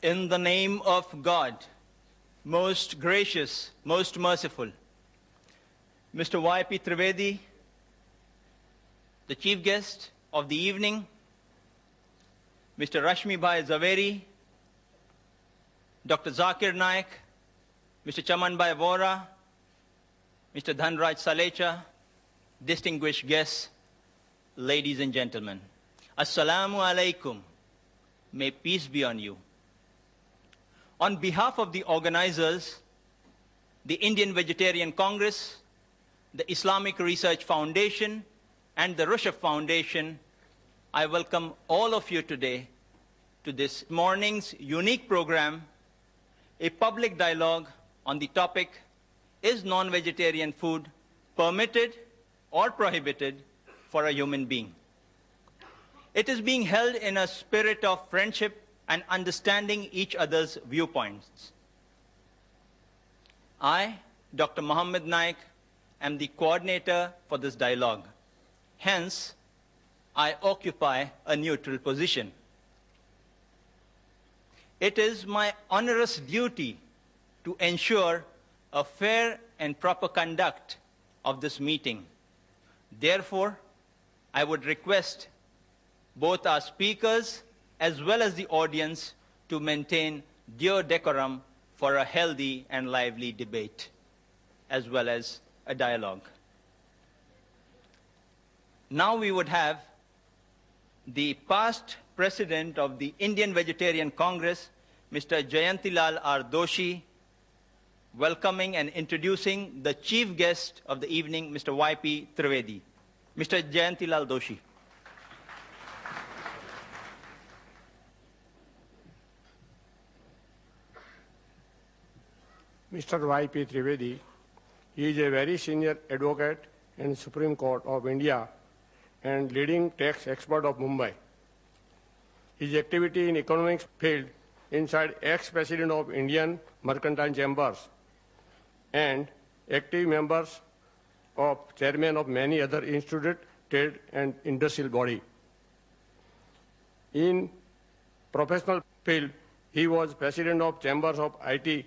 In the name of God, most gracious, most merciful, Mr. Y.P. Trivedi, the chief guest of the evening, Mr. Rashmi Bhai Zaveri, Dr. Zakir Naik, Mr. Chaman Bhai Vora, Mr. Dhanraj Salecha, distinguished guests, ladies and gentlemen. Assalamu alaikum. May peace be on you. On behalf of the organizers, the Indian Vegetarian Congress, the Islamic Research Foundation, and the Rushdie Foundation, I welcome all of you today to this morning's unique program, a public dialogue on the topic, is non-vegetarian food permitted or prohibited for a human being? It is being held in a spirit of friendship and understanding each other's viewpoints. I, Dr. Mohammed Naik, am the coordinator for this dialogue. Hence, I occupy a neutral position. It is my onerous duty to ensure a fair and proper conduct of this meeting. Therefore, I would request both our speakers as well as the audience to maintain due decorum for a healthy and lively debate, as well as a dialogue. Now we would have the past president of the Indian Vegetarian Congress, Mr. Jayantilal R. Doshi, welcoming and introducing the chief guest of the evening, Mr. Y.P. Trivedi. Mr. Jayantilal Doshi. Mr. Y.P. Trivedi, he is a very senior advocate in Supreme Court of India and leading tax expert of Mumbai. His activity in economics field inside ex-president of Indian Mercantile Chambers and active members of chairman of many other institute, trade and industrial body. In professional field, he was president of Chambers of IT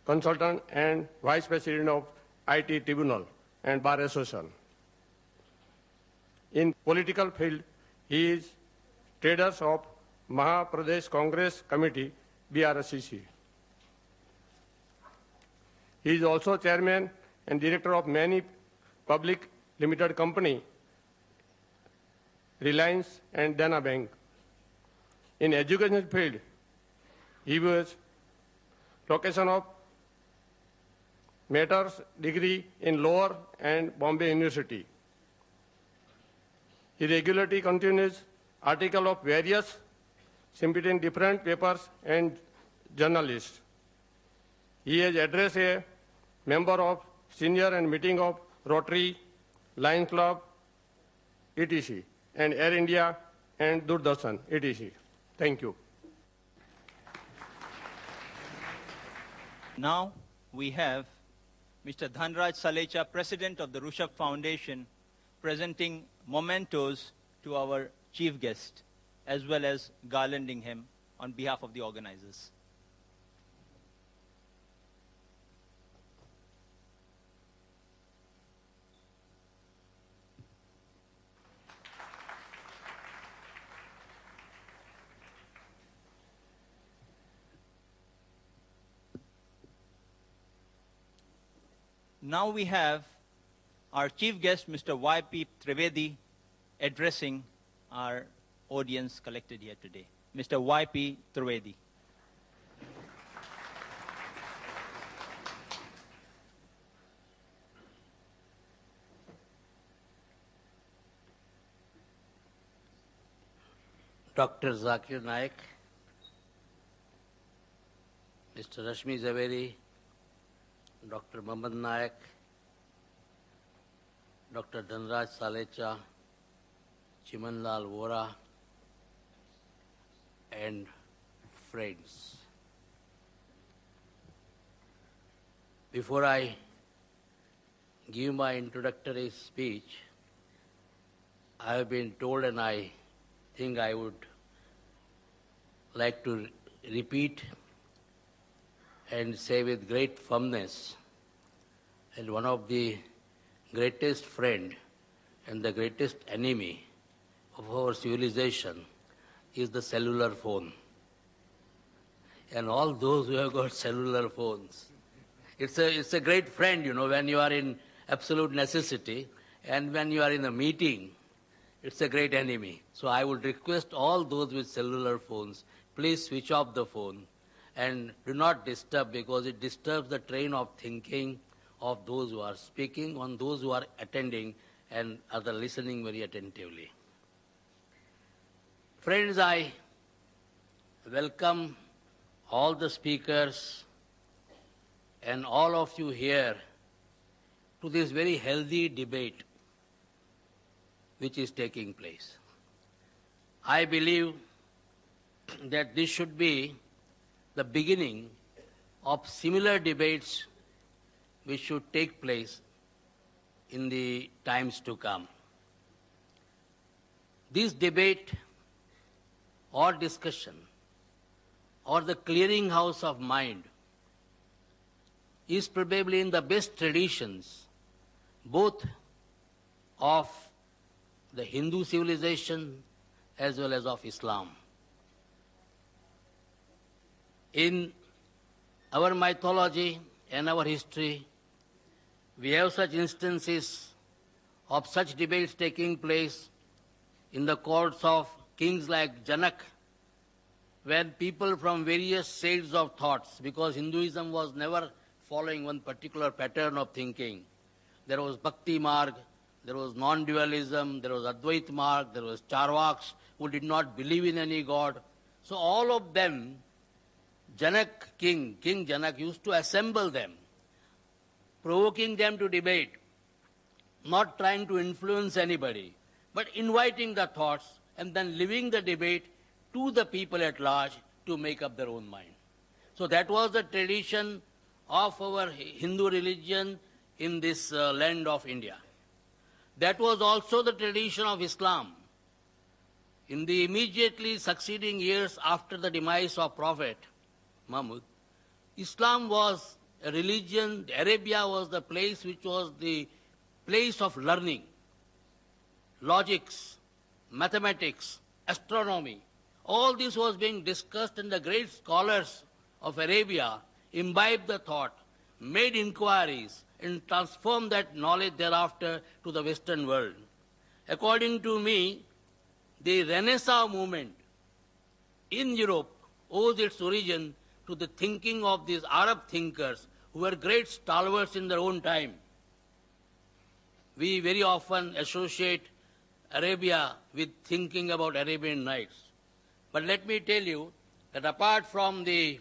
Consultant and vice president of IT Tribunal and Bar Association. In political field, he is traders of Maha Pradesh Congress Committee, BRCC. He is also chairman and director of many public limited company, Reliance and Dana Bank. In education field, he was location of master's degree in Lower and Bombay University. He regularly continues articles of various in different papers and journalists. He has addressed a member of senior and meeting of Rotary, Lions Club, etc., and Air India and Doordarshan, etc. Thank you. Now we have Mr. Dhanraj Salecha, President of the Rushdie Foundation, presenting mementos to our chief guest, as well as garlanding him on behalf of the organizers. Now we have our chief guest, Mr. Y.P. Trivedi, addressing our audience collected here today. Mr. Y.P. Trivedi. Dr. Zakir Naik, Mr. Rashmi Zaveri, Dr. Mohammed Naik, Dr. Dhanraj Salecha, Chimanlal Vora, and friends. Before I give my introductory speech, I have been told, and I think I would like to repeat and say with great firmness that one of the greatest friend and the greatest enemy of our civilization is the cellular phone. And all those who have got cellular phones, it's a great friend, when you are in absolute necessity, and when you are in a meeting, it's a great enemy. So I would request all those with cellular phones, please switch off the phone and do not disturb, because it disturbs the train of thinking of those who are speaking, on those who are attending and other listening very attentively. Friends, I welcome all the speakers and all of you here to this very healthy debate which is taking place. I believe that this should be the beginning of similar debates which should take place in the times to come. This debate or discussion or the clearinghouse of mind is probably in the best traditions both of the Hindu civilization as well as of Islam. In our mythology and our history, we have such instances of such debates taking place in the courts of kings like Janak, when people from various shades of thoughts, because Hinduism was never following one particular pattern of thinking. There was Bhakti Marg, there was non-dualism, there was Advait Marg, there was Charvaks who did not believe in any god. So all of them, King Janak used to assemble them, provoking them to debate, not trying to influence anybody, but inviting the thoughts and then leaving the debate to the people at large to make up their own mind. So that was the tradition of our Hindu religion in this land of India. That was also the tradition of Islam. In the immediately succeeding years after the demise of Prophet Muhammad, Islam was a religion, Arabia was the place which was the place of learning, logics, mathematics, astronomy. All this was being discussed, and the great scholars of Arabia imbibed the thought, made inquiries, and transformed that knowledge thereafter to the Western world. According to me, the Renaissance movement in Europe owes its origin to the thinking of these Arab thinkers who were great stalwarts in their own time. We very often associate Arabia with thinking about Arabian Nights. But let me tell you that apart from the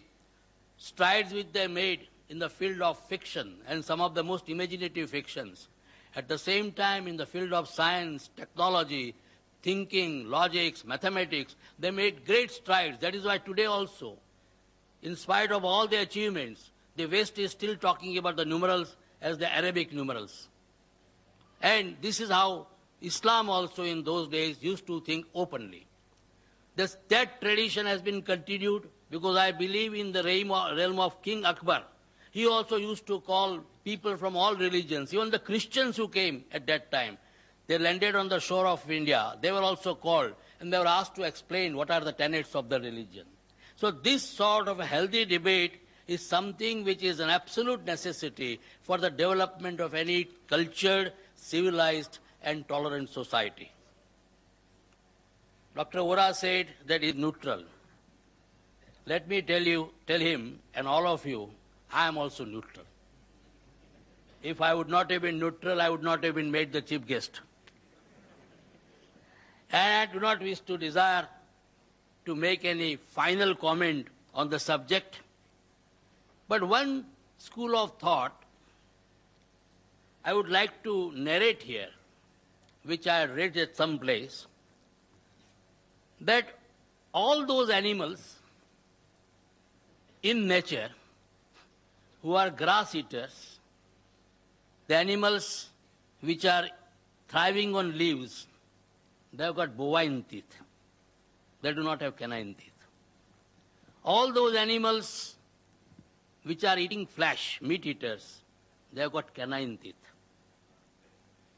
strides which they made in the field of fiction and some of the most imaginative fictions, at the same time in the field of science, technology, thinking, logics, mathematics, they made great strides. That is why today also, in spite of all the achievements, the West is still talking about the numerals as the Arabic numerals. And this is how Islam also in those days used to think openly. That tradition has been continued because I believe in the realm of King Akbar. He also used to call people from all religions, even the Christians who came at that time. They landed on the shore of India. They were also called and they were asked to explain what are the tenets of the religion. So this sort of a healthy debate is something which is an absolute necessity for the development of any cultured, civilized, and tolerant society. Dr. Vora said that he is neutral. Let me tell him and all of you, I am also neutral. If I would not have been neutral, I would not have been made the chief guest. And I do not wish to desire to make any final comment on the subject. But one school of thought I would like to narrate here, which I read at some place, that all those animals in nature who are grass eaters, the animals which are thriving on leaves, they have got bovine teeth. They do not have canine teeth. All those animals which are eating flesh, meat eaters, they have got canine teeth,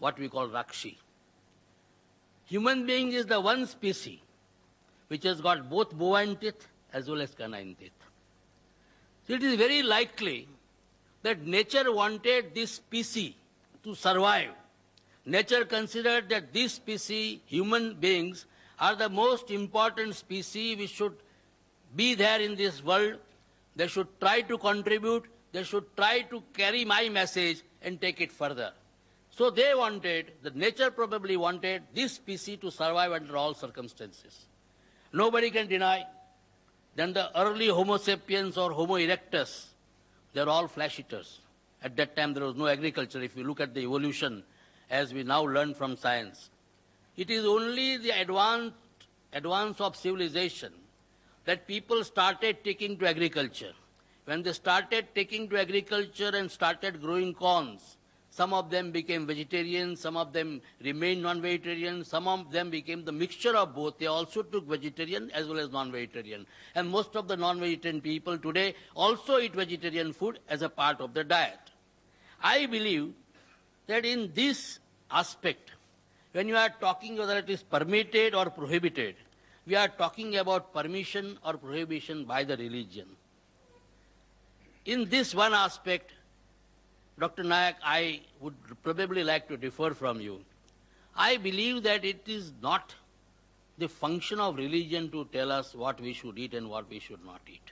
what we call Rakshi. Human being is the one species which has got both bovine teeth as well as canine teeth. So it is very likely that nature wanted this species to survive. Nature considered that this species, human beings, are the most important species which should be there in this world. They should try to contribute, they should try to carry my message and take it further. So they wanted, the nature probably wanted this species to survive under all circumstances. Nobody can deny that the early Homo sapiens or Homo erectus, they're all flesh eaters. At that time there was no agriculture. If you look at the evolution as we now learn from science, it is only the advance of civilization that people started taking to agriculture. When they started taking to agriculture and started growing corns, some of them became vegetarian, some of them remained non-vegetarian, some of them became the mixture of both. They also took vegetarian as well as non-vegetarian. And most of the non-vegetarian people today also eat vegetarian food as a part of their diet. I believe that in this aspect, when you are talking whether it is permitted or prohibited, we are talking about permission or prohibition by the religion. In this one aspect, Dr. Nayak, I would probably like to differ from you. I believe that it is not the function of religion to tell us what we should eat and what we should not eat.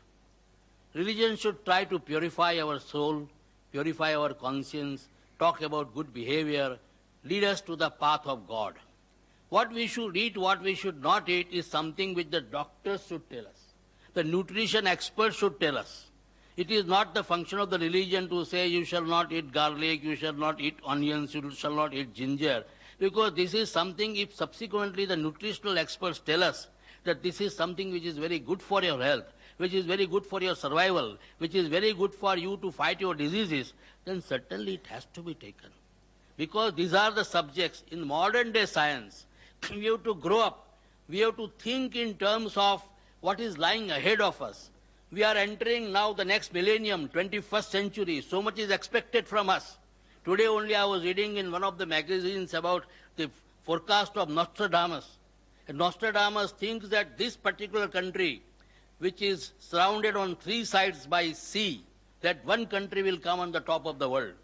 Religion should try to purify our soul, purify our conscience, talk about good behavior, lead us to the path of God. What we should eat, what we should not eat is something which the doctors should tell us. The nutrition experts should tell us. It is not the function of the religion to say you shall not eat garlic, you shall not eat onions, you shall not eat ginger. Because this is something, if subsequently the nutritional experts tell us that this is something which is very good for your health, which is very good for your survival, which is very good for you to fight your diseases, then certainly it has to be taken. Because these are the subjects in modern day science. We have to grow up. We have to think in terms of what is lying ahead of us. We are entering now the next millennium, 21st century. So much is expected from us. Today only I was reading in one of the magazines about the forecast of Nostradamus. And Nostradamus thinks that this particular country, which is surrounded on three sides by sea, that one country will come on the top of the world.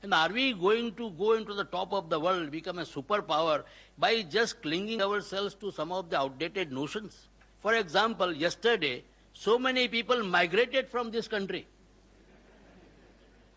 And are we going to go into the top of the world, become a superpower, by just clinging ourselves to some of the outdated notions? For example, yesterday, so many people migrated from this country.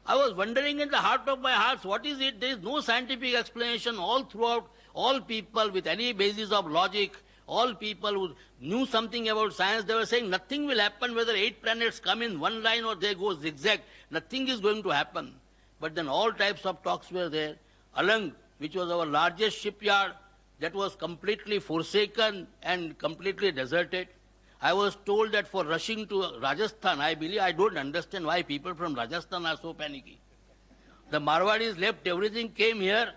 I was wondering in the heart of my hearts, what is it? There is no scientific explanation all throughout. All people with any basis of logic, all people who knew something about science, they were saying nothing will happen whether 8 planets come in one line or they go zigzag. Nothing is going to happen. But then all types of talks were there. Alang, which was our largest shipyard, that was completely forsaken and completely deserted. I was told that for rushing to Rajasthan, I don't understand why people from Rajasthan are so panicky. The Marwadis left everything, came here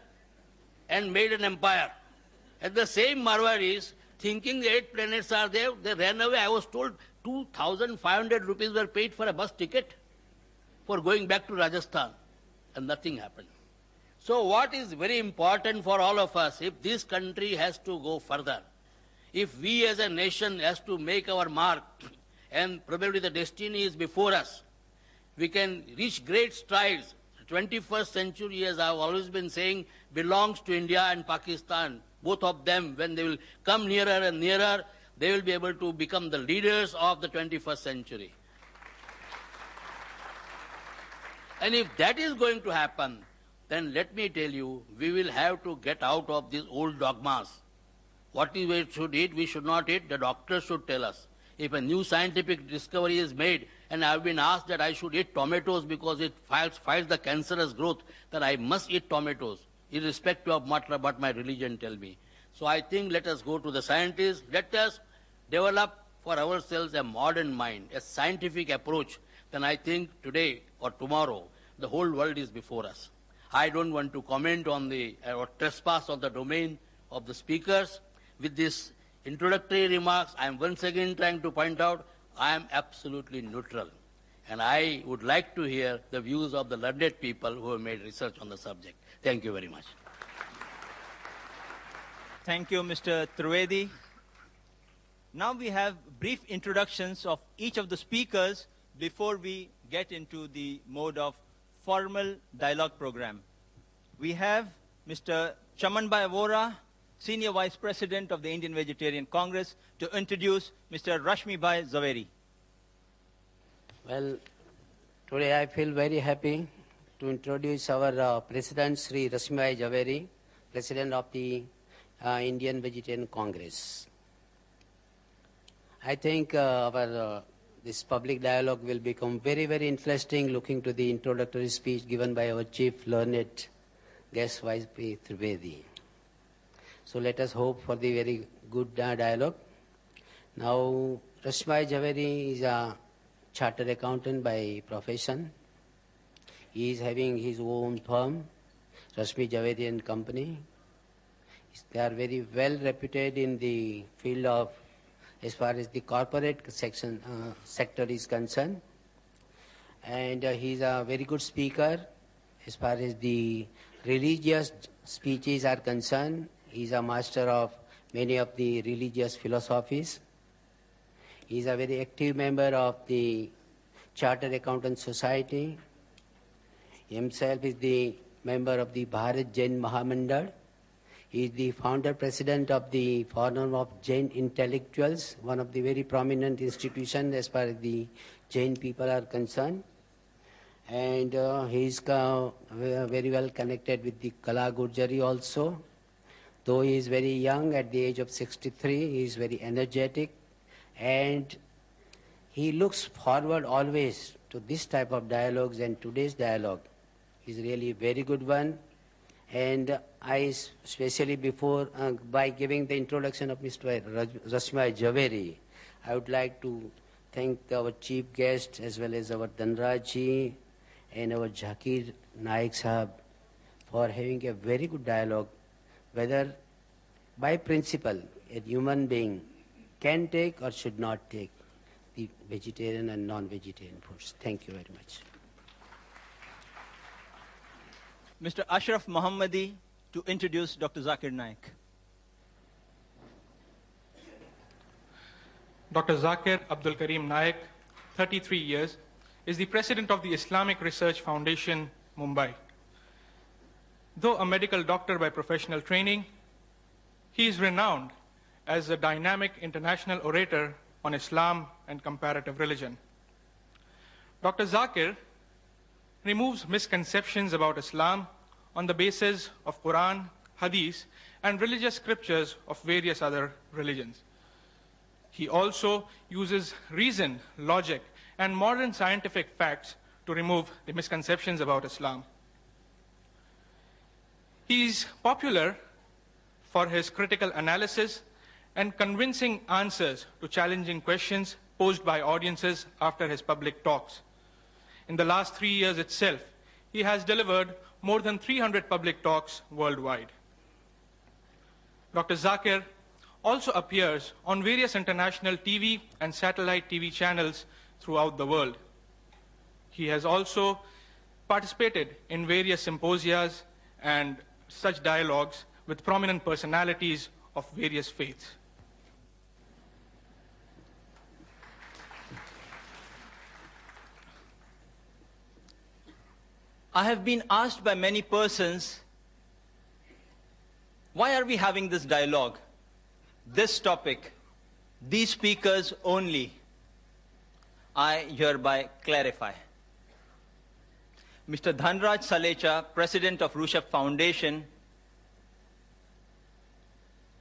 and made an empire. And the same Marwadis, thinking the 8 planets are there, they ran away. I was told 2,500 rupees were paid for a bus ticket for going back to Rajasthan. And nothing happened. So what is very important for all of us, if this country has to go further, if we as a nation has to make our mark, and probably the destiny is before us, we can reach great strides. The 21st century, as I've always been saying, belongs to India and Pakistan. Both of them, when they will come nearer and nearer, they will be able to become the leaders of the 21st century. And if that is going to happen, then let me tell you, we will have to get out of these old dogmas. What we should eat, we should not eat, the doctors should tell us. If a new scientific discovery is made, and I have been asked that I should eat tomatoes because it fights the cancerous growth, then I must eat tomatoes, irrespective of what my religion tells me. So I think let us go to the scientists, let us develop for ourselves a modern mind, a scientific approach. Then I think today or tomorrow, the whole world is before us. I don't want to comment on the trespass of the domain of the speakers. With these introductory remarks, I am once again trying to point out I am absolutely neutral. And I would like to hear the views of the learned people who have made research on the subject. Thank you very much. Thank you, Mr. Trivedi. Now we have brief introductions of each of the speakers before we get into the mode of formal dialogue program. We have Mr. Chamanbhai Vora, Senior Vice President of the Indian Vegetarian Congress, to introduce Mr. Rashmibhai Zaveri. Well, today I feel very happy to introduce our President, Sri Rashmibhai Zaveri, President of the Indian Vegetarian Congress. I think this public dialogue will become very, very interesting, looking to the introductory speech given by our Chief Learned Guest, Y.P. Trivedi. So let us hope for the very good dialogue. Now, Rashmibhai Zaveri is a chartered accountant by profession. He is having his own firm, Rashmi Zaveri and Company. They are very well reputed in the field of, as far as the corporate sector is concerned. And he is a very good speaker as far as the religious speeches are concerned. He is a master of many of the religious philosophies. He is a very active member of the Chartered Accountant Society. He himself is the member of the Bharat Jain Mahamandal. He is the founder president of the Forum of Jain Intellectuals, one of the very prominent institutions as far as the Jain people are concerned. And he is very well connected with the Kala Gurjari also. Though he is very young, at the age of 63, he is very energetic, and he looks forward always to this type of dialogues, and today's dialogue is really a very good one. And I, especially before, by giving the introduction of Mr. Rashmibhai Zaveri, I would like to thank our chief guest as well as our Dhanraj ji and our Zakir Naik Sahab for having a very good dialogue, whether by principle a human being can take or should not take the vegetarian and non-vegetarian foods. Thank you very much. Mr. Ashraf Mohammadi to introduce Dr. Zakir Naik. Dr. Zakir Abdul Karim Naik, 33 years, is the president of the Islamic Research Foundation, Mumbai. Though a medical doctor by professional training, he is renowned as a dynamic international orator on Islam and comparative religion. Dr. Zakir removes misconceptions about Islam on the basis of Quran, Hadith, and religious scriptures of various other religions. He also uses reason, logic, and modern scientific facts to remove the misconceptions about Islam. He is popular for his critical analysis and convincing answers to challenging questions posed by audiences after his public talks. In the last 3 years itself, he has delivered more than 300 public talks worldwide. Dr. Zakir also appears on various international TV and satellite TV channels throughout the world. He has also participated in various symposia and such dialogues with prominent personalities of various faiths. I have been asked by many persons, why are we having this dialogue, this topic, these speakers only? I hereby clarify. Mr. Dhanraj Salecha, President of Rushev Foundation,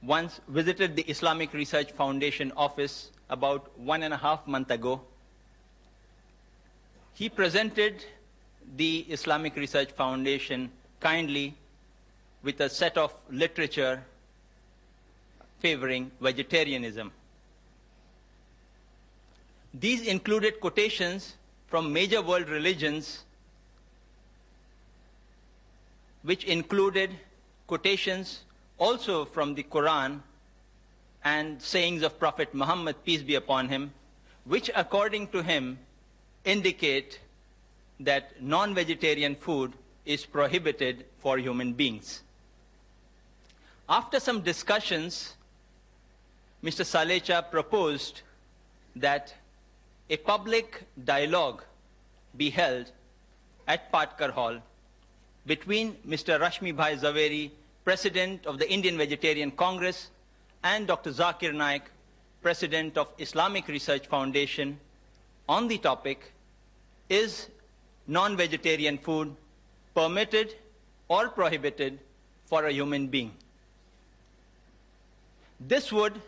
once visited the Islamic Research Foundation office about 1.5 months ago. He presented the Islamic Research Foundation kindly with a set of literature favoring vegetarianism. These included quotations from major world religions, which included quotations also from the Quran and sayings of Prophet Muhammad, peace be upon him, which according to him indicate that non-vegetarian food is prohibited for human beings. After some discussions, Mr. Salecha proposed that a public dialogue be held at Patkar Hall between Mr. Rashmi Bhai Zaveri, President of the Indian Vegetarian Congress, and Dr. Zakir Naik, President of Islamic Research Foundation, on the topic, is non-vegetarian food permitted or prohibited for a human being? This would,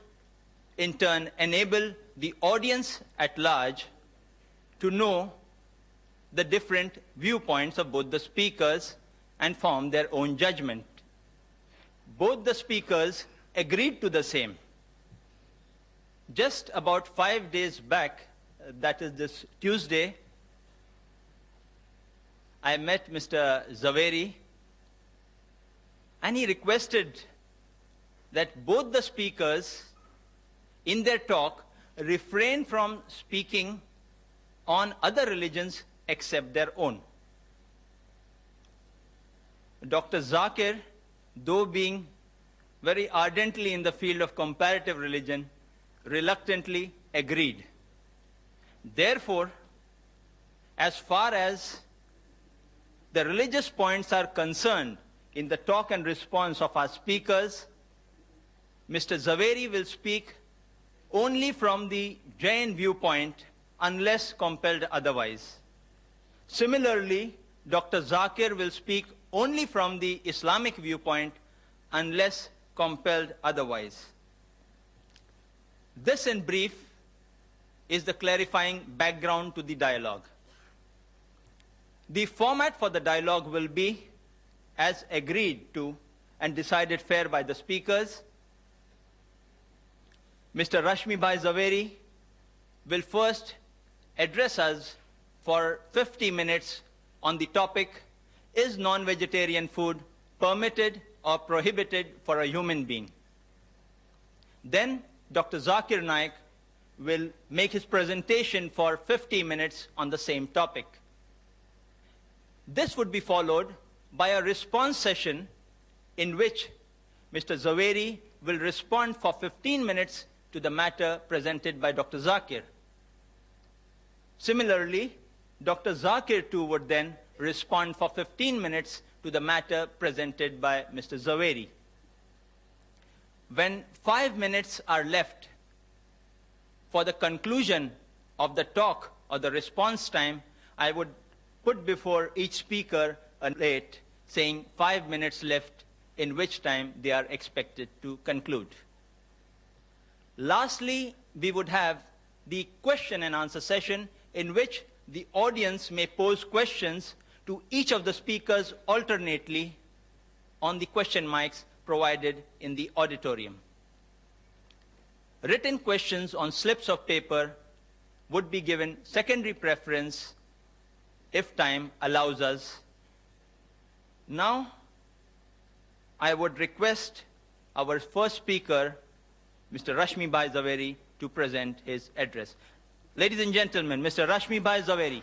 in turn, enable the audience at large to know the different viewpoints of both the speakers and form their own judgment. Both the speakers agreed to the same. Just about 5 days back, that is this Tuesday, I met Mr. Zaveri, and he requested that both the speakers in their talk refrain from speaking on other religions except their own. Dr. Zakir, though being very ardently in the field of comparative religion, reluctantly agreed. Therefore, as far as the religious points are concerned in the talk and response of our speakers, Mr. Zaveri will speak only from the Jain viewpoint unless compelled otherwise. Similarly, Dr. Zakir will speak only from the Islamic viewpoint unless compelled otherwise. This, in brief, is the clarifying background to the dialogue. The format for the dialogue will be as agreed to and decided fair by the speakers. Mr. Rashmi Bhai Zaveri will first address us for 50 minutes on the topic, is non-vegetarian food permitted or prohibited for a human being? Then Dr. Zakir Naik will make his presentation for 50 minutes on the same topic. This would be followed by a response session in which Mr. Zaveri will respond for 15 minutes to the matter presented by Dr. Zakir. Similarly, Dr. Zakir too would then respond for 15 minutes to the matter presented by Mr. Zaveri. When 5 minutes are left for the conclusion of the talk or the response time, I would put before each speaker a rate saying 5 minutes left, in which time they are expected to conclude. Lastly, we would have the question and answer session in which the audience may pose questions to each of the speakers alternately on the question mics provided in the auditorium. Written questions on slips of paper would be given secondary preference if time allows us. Now, I would request our first speaker, Mr. Rashmi Bhai Zaveri, to present his address. Ladies and gentlemen, Mr. Rashmi Bhai Zaveri.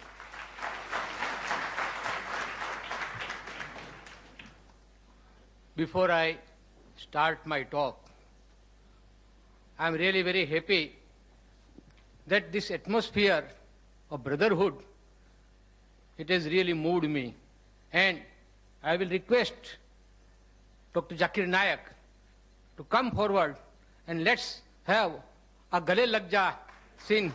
Before I start my talk, I am really very happy that this atmosphere of brotherhood, it has really moved me. And I will request Dr. Zakir Naik to come forward and let's have a Gale Lag Ja scene.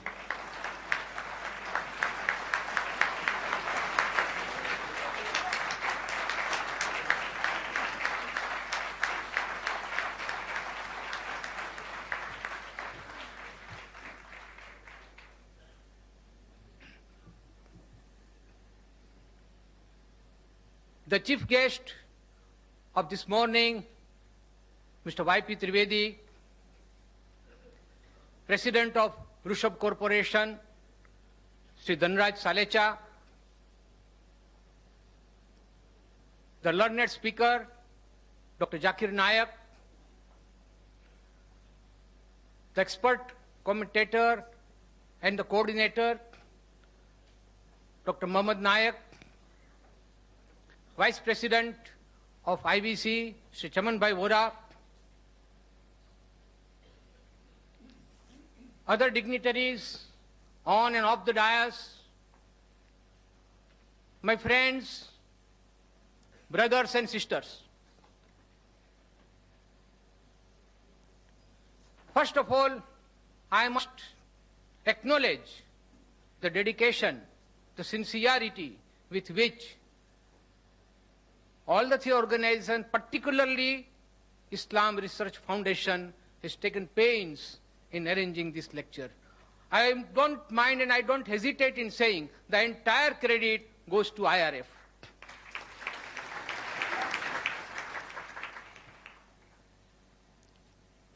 The chief guest of this morning, Mr. Y.P. Trivedi, President of Rushabh Corporation, Sri Dhanraj Salecha, the learned speaker, Dr. Zakir Naik, the expert commentator, and the coordinator, Dr. Mohammad Nayak, Vice President of IBC, Sri Chaman Bhai Vora, other dignitaries on and off the dais, my friends, brothers and sisters. First of all, I must acknowledge the dedication, the sincerity with which all the three organizations, particularly Islam Research Foundation, has taken pains in arranging this lecture. I don't mind and I don't hesitate in saying the entire credit goes to IRF.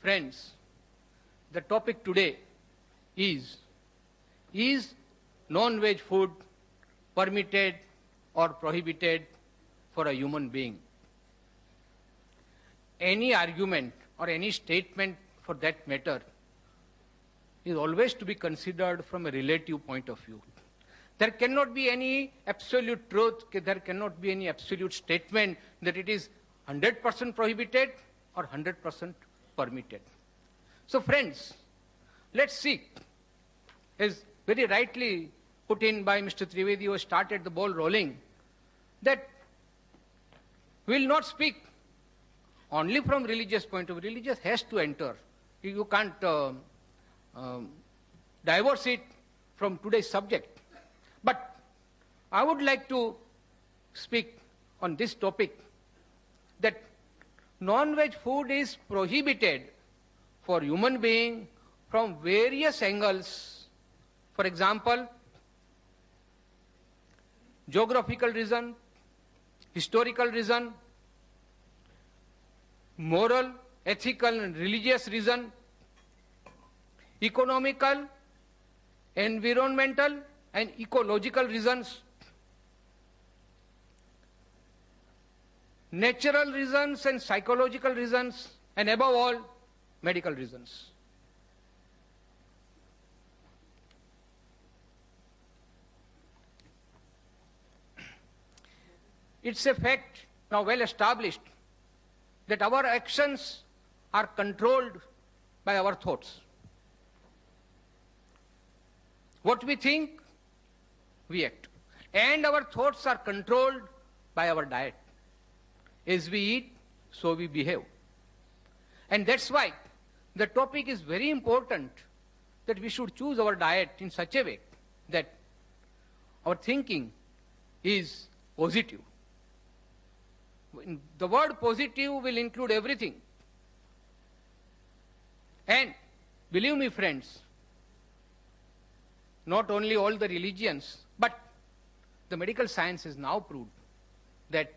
Friends, the topic today is non-veg food permitted or prohibited for a human being? Any argument or any statement for that matter is always to be considered from a relative point of view. There cannot be any absolute truth, there cannot be any absolute statement that it is 100% prohibited or 100% permitted. So friends, let's see, as very rightly put in by Mr. Trivedi, who started the ball rolling, that we will not speak only from religious point of view. Religious has to enter. You can't divorce it from today's subject. But I would like to speak on this topic, that non-veg food is prohibited for human being from various angles. For example, geographical reason, historical reason, moral, ethical and religious reason, economical, environmental and ecological reasons, natural reasons and psychological reasons, and above all, medical reasons. It's a fact now well established that our actions are controlled by our thoughts. What we think, we act. And our thoughts are controlled by our diet. As we eat, so we behave. And that's why the topic is very important, that we should choose our diet in such a way that our thinking is positive. The word positive will include everything. And believe me, friends, not only all the religions, but the medical science has now proved that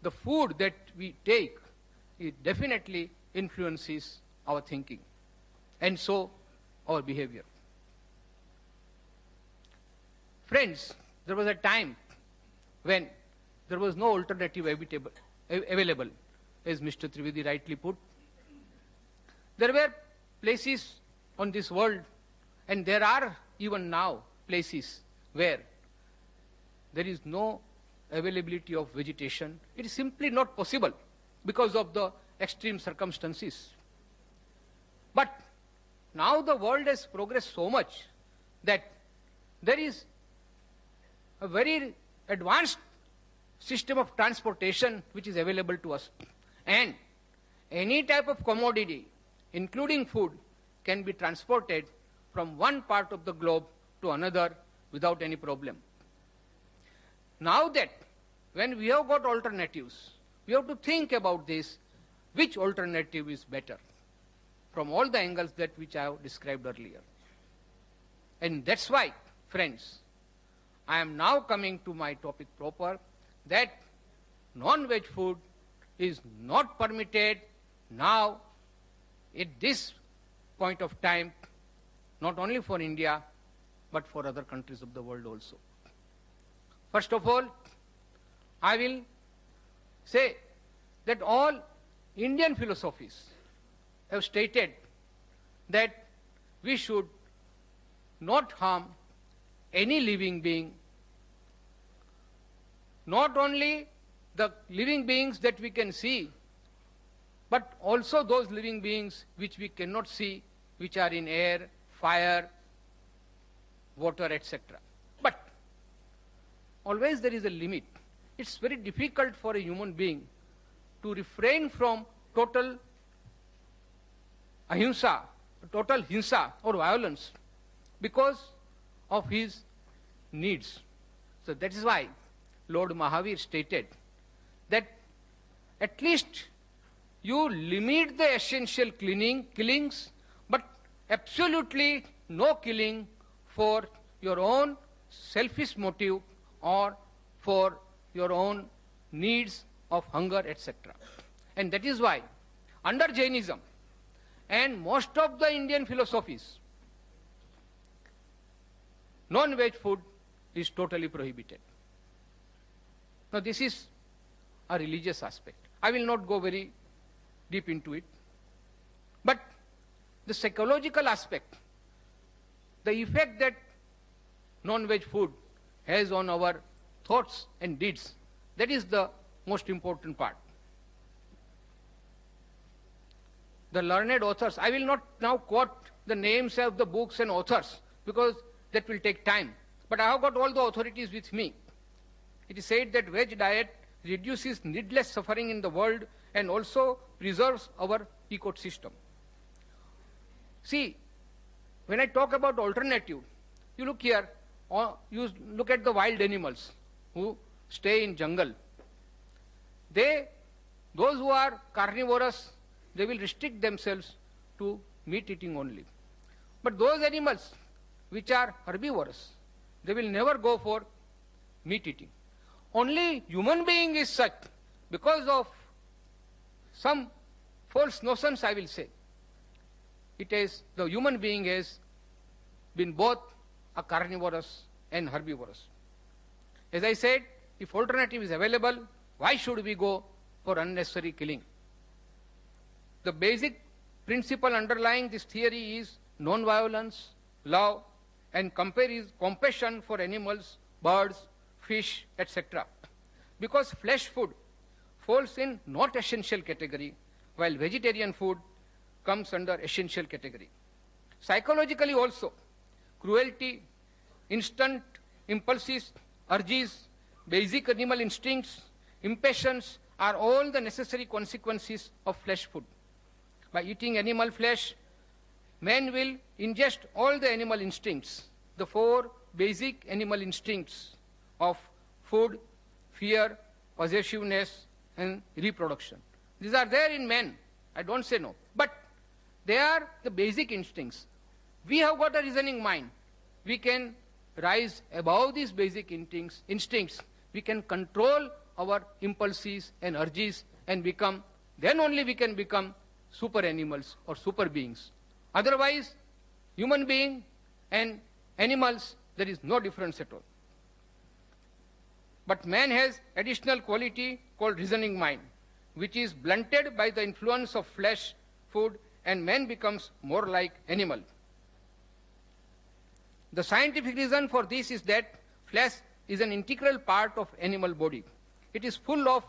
the food that we take, it definitely influences our thinking, and so our behavior. Friends, there was a time when there was no alternative available, as Mr. Trivedi rightly put. There were places on this world, and there are even now places where there is no availability of vegetation. It is simply not possible because of the extreme circumstances. But now the world has progressed so much that there is a very advanced system of transportation which is available to us. And any type of commodity, including food, can be transported from one part of the globe to another without any problem. Now that when we have got alternatives, we have to think about this, which alternative is better from all the angles that which I have described earlier. And that's why, friends, I am now coming to my topic proper, that non-veg food is not permitted now at this point of time, not only for India, but for other countries of the world also. First of all, I will say that all Indian philosophies have stated that we should not harm any living being, not only the living beings that we can see, but also those living beings which we cannot see, which are in air, fire, water, etc. But always there is a limit. It's very difficult for a human being to refrain from total ahimsa, total hinsa or violence because of his needs. So that is why Lord Mahavir stated that at least you limit the essential killings, but absolutely no killing for your own selfish motive or for your own needs of hunger, etc. And that is why under Jainism and most of the Indian philosophies, non-veg food is totally prohibited. Now this is a religious aspect. I will not go very deep into it. But the psychological aspect, the effect that non-veg food has on our thoughts and deeds, that is the most important part. The learned authors, I will not now quote the names of the books and authors because that will take time. But I have got all the authorities with me. It is said that veg diet reduces needless suffering in the world and also preserves our ecosystem. See, when I talk about alternative, you look here, or you look at the wild animals who stay in jungle. Those who are carnivorous, they will restrict themselves to meat eating only. But those animals which are herbivorous, they will never go for meat eating. Only human being is such because of some false notions, I will say. The human being has been both a carnivorous and herbivorous. As I said, if alternative is available, why should we go for unnecessary killing? The basic principle underlying this theory is non-violence, love, and compassion for animals, birds, fish, etc. Because flesh food falls in not essential category, while vegetarian food comes under essential category. Psychologically also, cruelty, instant impulses, urges, basic animal instincts, impatience are all the necessary consequences of flesh food. By eating animal flesh, man will ingest all the animal instincts, the 4 basic animal instincts of food, fear, possessiveness, and reproduction. These are there in man. I don't say no. But they are the basic instincts. We have got a reasoning mind. We can rise above these basic instincts. We can control our impulses and urges and then only we can become super animals or super beings. Otherwise, human being and animals, there is no difference at all. But man has additional quality called reasoning mind, which is blunted by the influence of flesh, food, and man becomes more like animal. The scientific reason for this is that flesh is an integral part of animal body. It is full of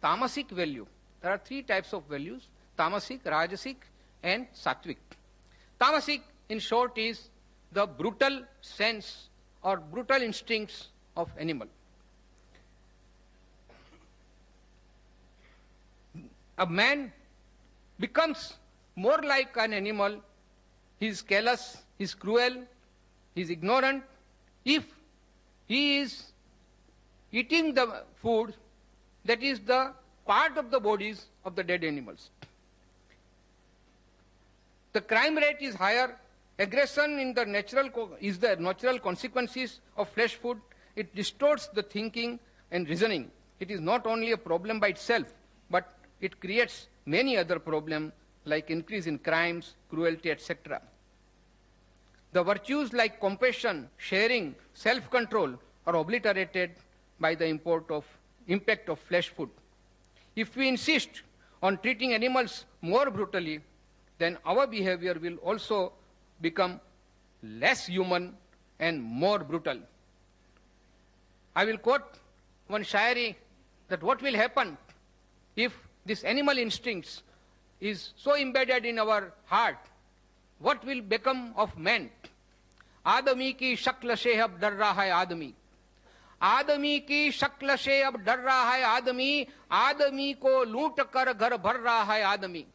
tamasic value. There are 3 types of values: tamasic, rajasic, and sattvic. Tamasic, in short, is the brutal sense or brutal instincts of animal. A man becomes more like an animal. He is callous, he is cruel, he is ignorant if he is eating the food that is the part of the bodies of the dead animals. The crime rate is higher. Aggression is the natural consequences of flesh food. It distorts the thinking and reasoning. It is not only a problem by itself, but it creates many other problems like increase in crimes, cruelty, etc. The virtues like compassion, sharing, self-control are obliterated by the impact of flesh food. If we insist on treating animals more brutally, then our behavior will also become less human and more brutal. I will quote one shairi that what will happen if this animal instincts is so embedded in our heart, what will become of man? आदमी की शक्ल से अब डर रहा है आदमी, आदमी की शक्ल से अब डर रहा है आदमी, आदमी को लूट कर घर भर रहा है आदमी,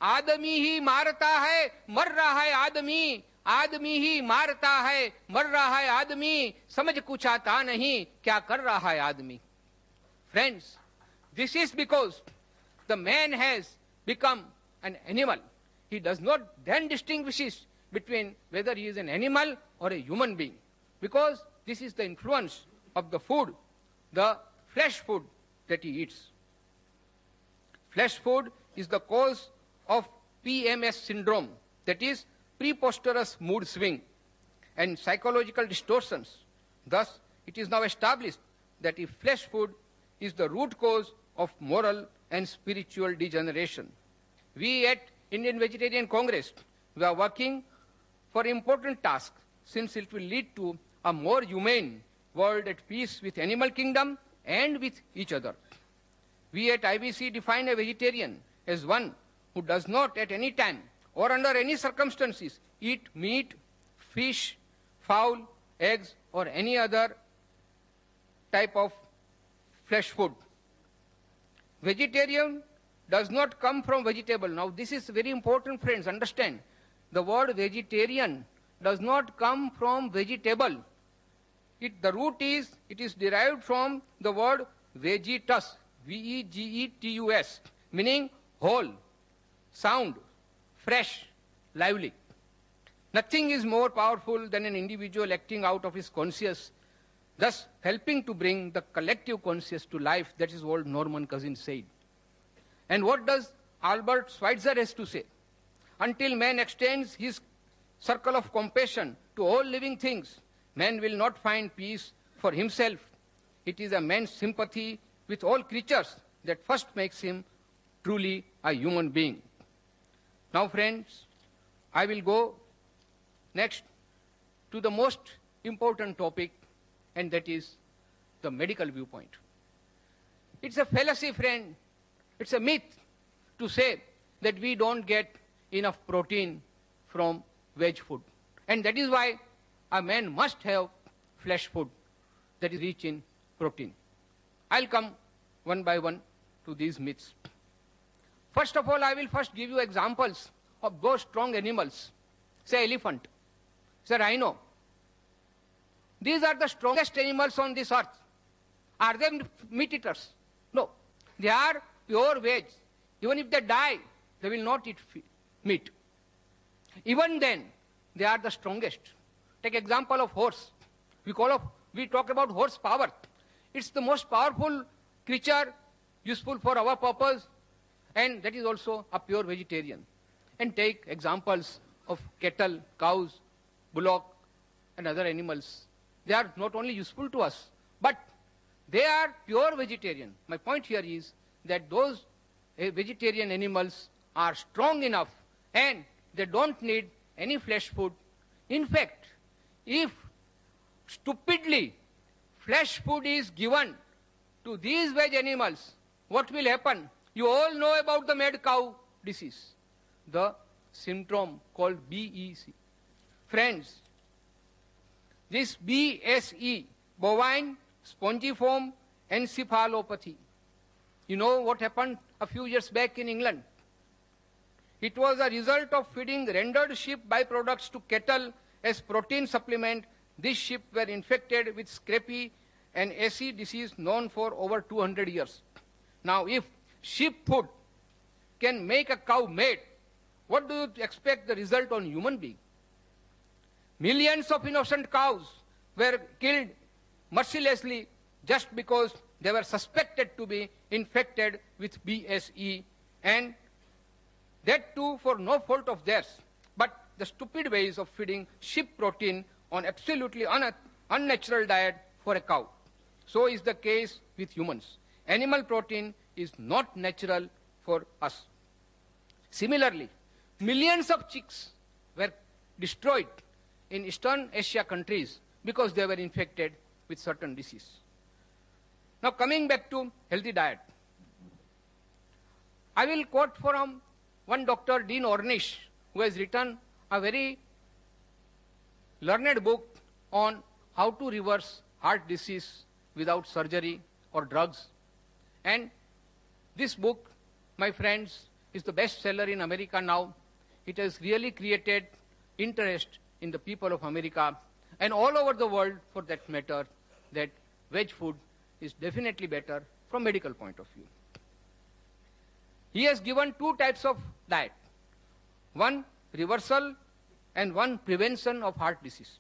आदमी ही मारता है मर रहा है आदमी, आदमी ही मारता है मर रहा है आदमी, समझ कुछ आता नहीं क्या कर रहा है आदमी. Friends, this is because the man has become an animal. He does not then distinguish between whether he is an animal or a human being, because this is the influence of the food, the flesh food that he eats. Flesh food is the cause of PMS syndrome, that is preposterous mood swing and psychological distortions. Thus, it is now established that if flesh food is the root cause of moral and spiritual degeneration. We at Indian Vegetarian Congress, we are working for important tasks, since it will lead to a more humane world at peace with animal kingdom and with each other. We at IVC define a vegetarian as one who does not at any time or under any circumstances eat meat, fish, fowl, eggs, or any other type of flesh food. Vegetarian does not come from vegetable. Now this is very important, friends, understand. The word vegetarian does not come from vegetable. The root is, it is derived from the word vegetus, V-E-G-E-T-U-S, meaning whole, sound, fresh, lively. Nothing is more powerful than an individual acting out of his conscience, thus helping to bring the collective conscious to life. That is what Norman Cousins said. And what does Albert Schweitzer has to say? Until man extends his circle of compassion to all living things, man will not find peace for himself. It is a man's sympathy with all creatures that first makes him truly a human being. Now, friends, I will go next to the most important topic, and that is the medical viewpoint. It's a fallacy, friend. It's a myth to say that we don't get enough protein from veg food. And that is why a man must have flesh food that is rich in protein. I'll come one by one to these myths. First of all, I will first give you examples of those strong animals. Say elephant, say rhino. These are the strongest animals on this earth. Are they meat eaters? No. They are pure veg. Even if they die, they will not eat meat. Even then, they are the strongest. Take example of horse. We talk about horse power. It's the most powerful creature useful for our purpose, and that is also a pure vegetarian. And take examples of cattle, cows, bullock, and other animals. They are not only useful to us, but they are pure vegetarian. My point here is that those vegetarian animals are strong enough and they don't need any flesh food. In fact, if stupidly flesh food is given to these veg animals, what will happen? You all know about the mad cow disease, the syndrome called BEC. Friends, this BSE, bovine spongiform encephalopathy. You know what happened a few years back in England? It was a result of feeding rendered sheep byproducts to cattle as protein supplement. These sheep were infected with scrapie, an acid disease known for over 200 years. Now, if sheep food can make a cow mad, what do you expect the result on human being? Millions of innocent cows were killed mercilessly just because they were suspected to be infected with BSE, and that too for no fault of theirs, but the stupid ways of feeding sheep protein on absolutely unnatural diet for a cow. So is the case with humans. Animal protein is not natural for us. Similarly, millions of chicks were destroyed in Eastern Asia countries because they were infected with certain disease. Now coming back to healthy diet, I will quote from one Dr. Dean Ornish, who has written a very learned book on how to reverse heart disease without surgery or drugs. And this book, my friends, is the best seller in America now. It has really created interest in the people of America and all over the world for that matter, that veg food is definitely better from medical point of view. He has given two types of diet, one reversal and one prevention of heart disease.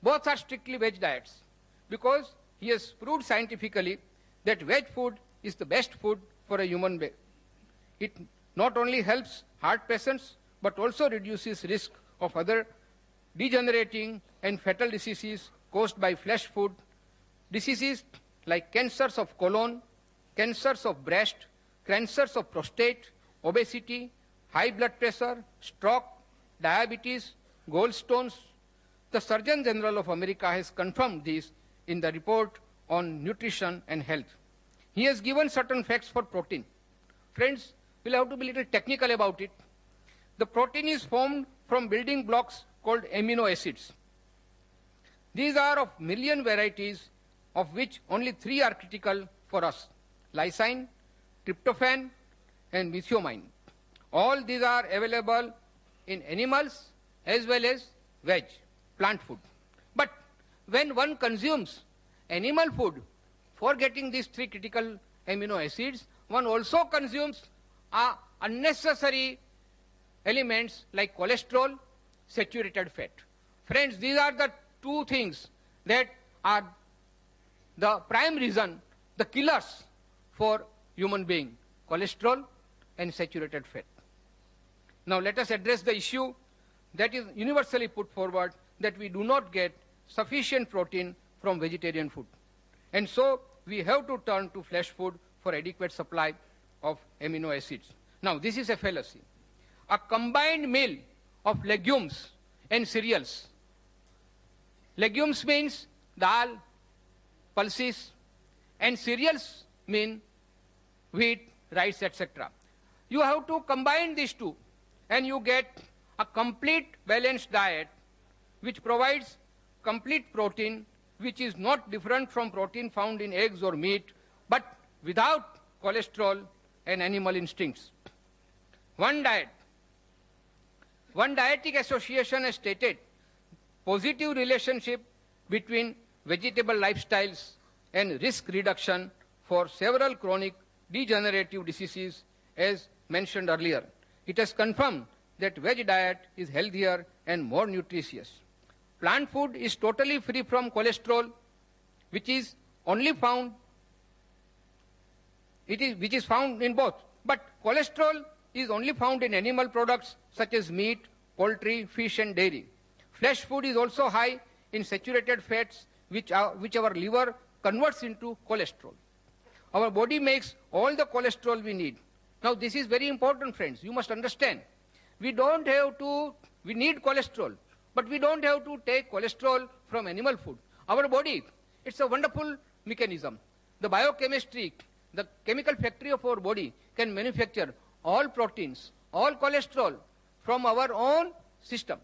Both are strictly veg diets because he has proved scientifically that veg food is the best food for a human being. It not only helps heart patients but also reduces risk of other degenerating and fatal diseases caused by flesh food, diseases like cancers of colon, cancers of breast, cancers of prostate, obesity, high blood pressure, stroke, diabetes, gallstones. The Surgeon General of America has confirmed this in the report on nutrition and health. He has given certain facts for protein. Friends, we'll have to be a little technical about it. The protein is formed from building blocks called amino acids. These are of million varieties, of which only 3 are critical for us: lysine, tryptophan, and methionine. All these are available in animals as well as veg, plant food. But when one consumes animal food for getting these 3 critical amino acids, one also consumes unnecessary elements like cholesterol, saturated fat. Friends, these are the 2 things that are the prime reason, the killers for human being: cholesterol and saturated fat. Now let us address the issue that is universally put forward, that we do not get sufficient protein from vegetarian food. And so we have to turn to flesh food for adequate supply of amino acids. Now this is a fallacy. A combined meal of legumes and cereals. Legumes means dal, pulses, and cereals mean wheat, rice, etc. You have to combine these two and you get a complete balanced diet which provides complete protein, which is not different from protein found in eggs or meat, but without cholesterol and animal instincts. One dietetic association has stated positive relationship between vegetable lifestyles and risk reduction for several chronic degenerative diseases, as mentioned earlier. It has confirmed that veg diet is healthier and more nutritious. Plant food is totally free from cholesterol, which is found in both. But cholesterol is only found in animal products such as meat, poultry, fish, and dairy. Flesh food is also high in saturated fats, which our liver converts into cholesterol. Our body makes all the cholesterol we need. Now this is very important, friends. You must understand. We need cholesterol, but we don't have to take cholesterol from animal food. Our body, it's a wonderful mechanism. The biochemistry, the chemical factory of our body can manufacture all proteins, all cholesterol from our own system.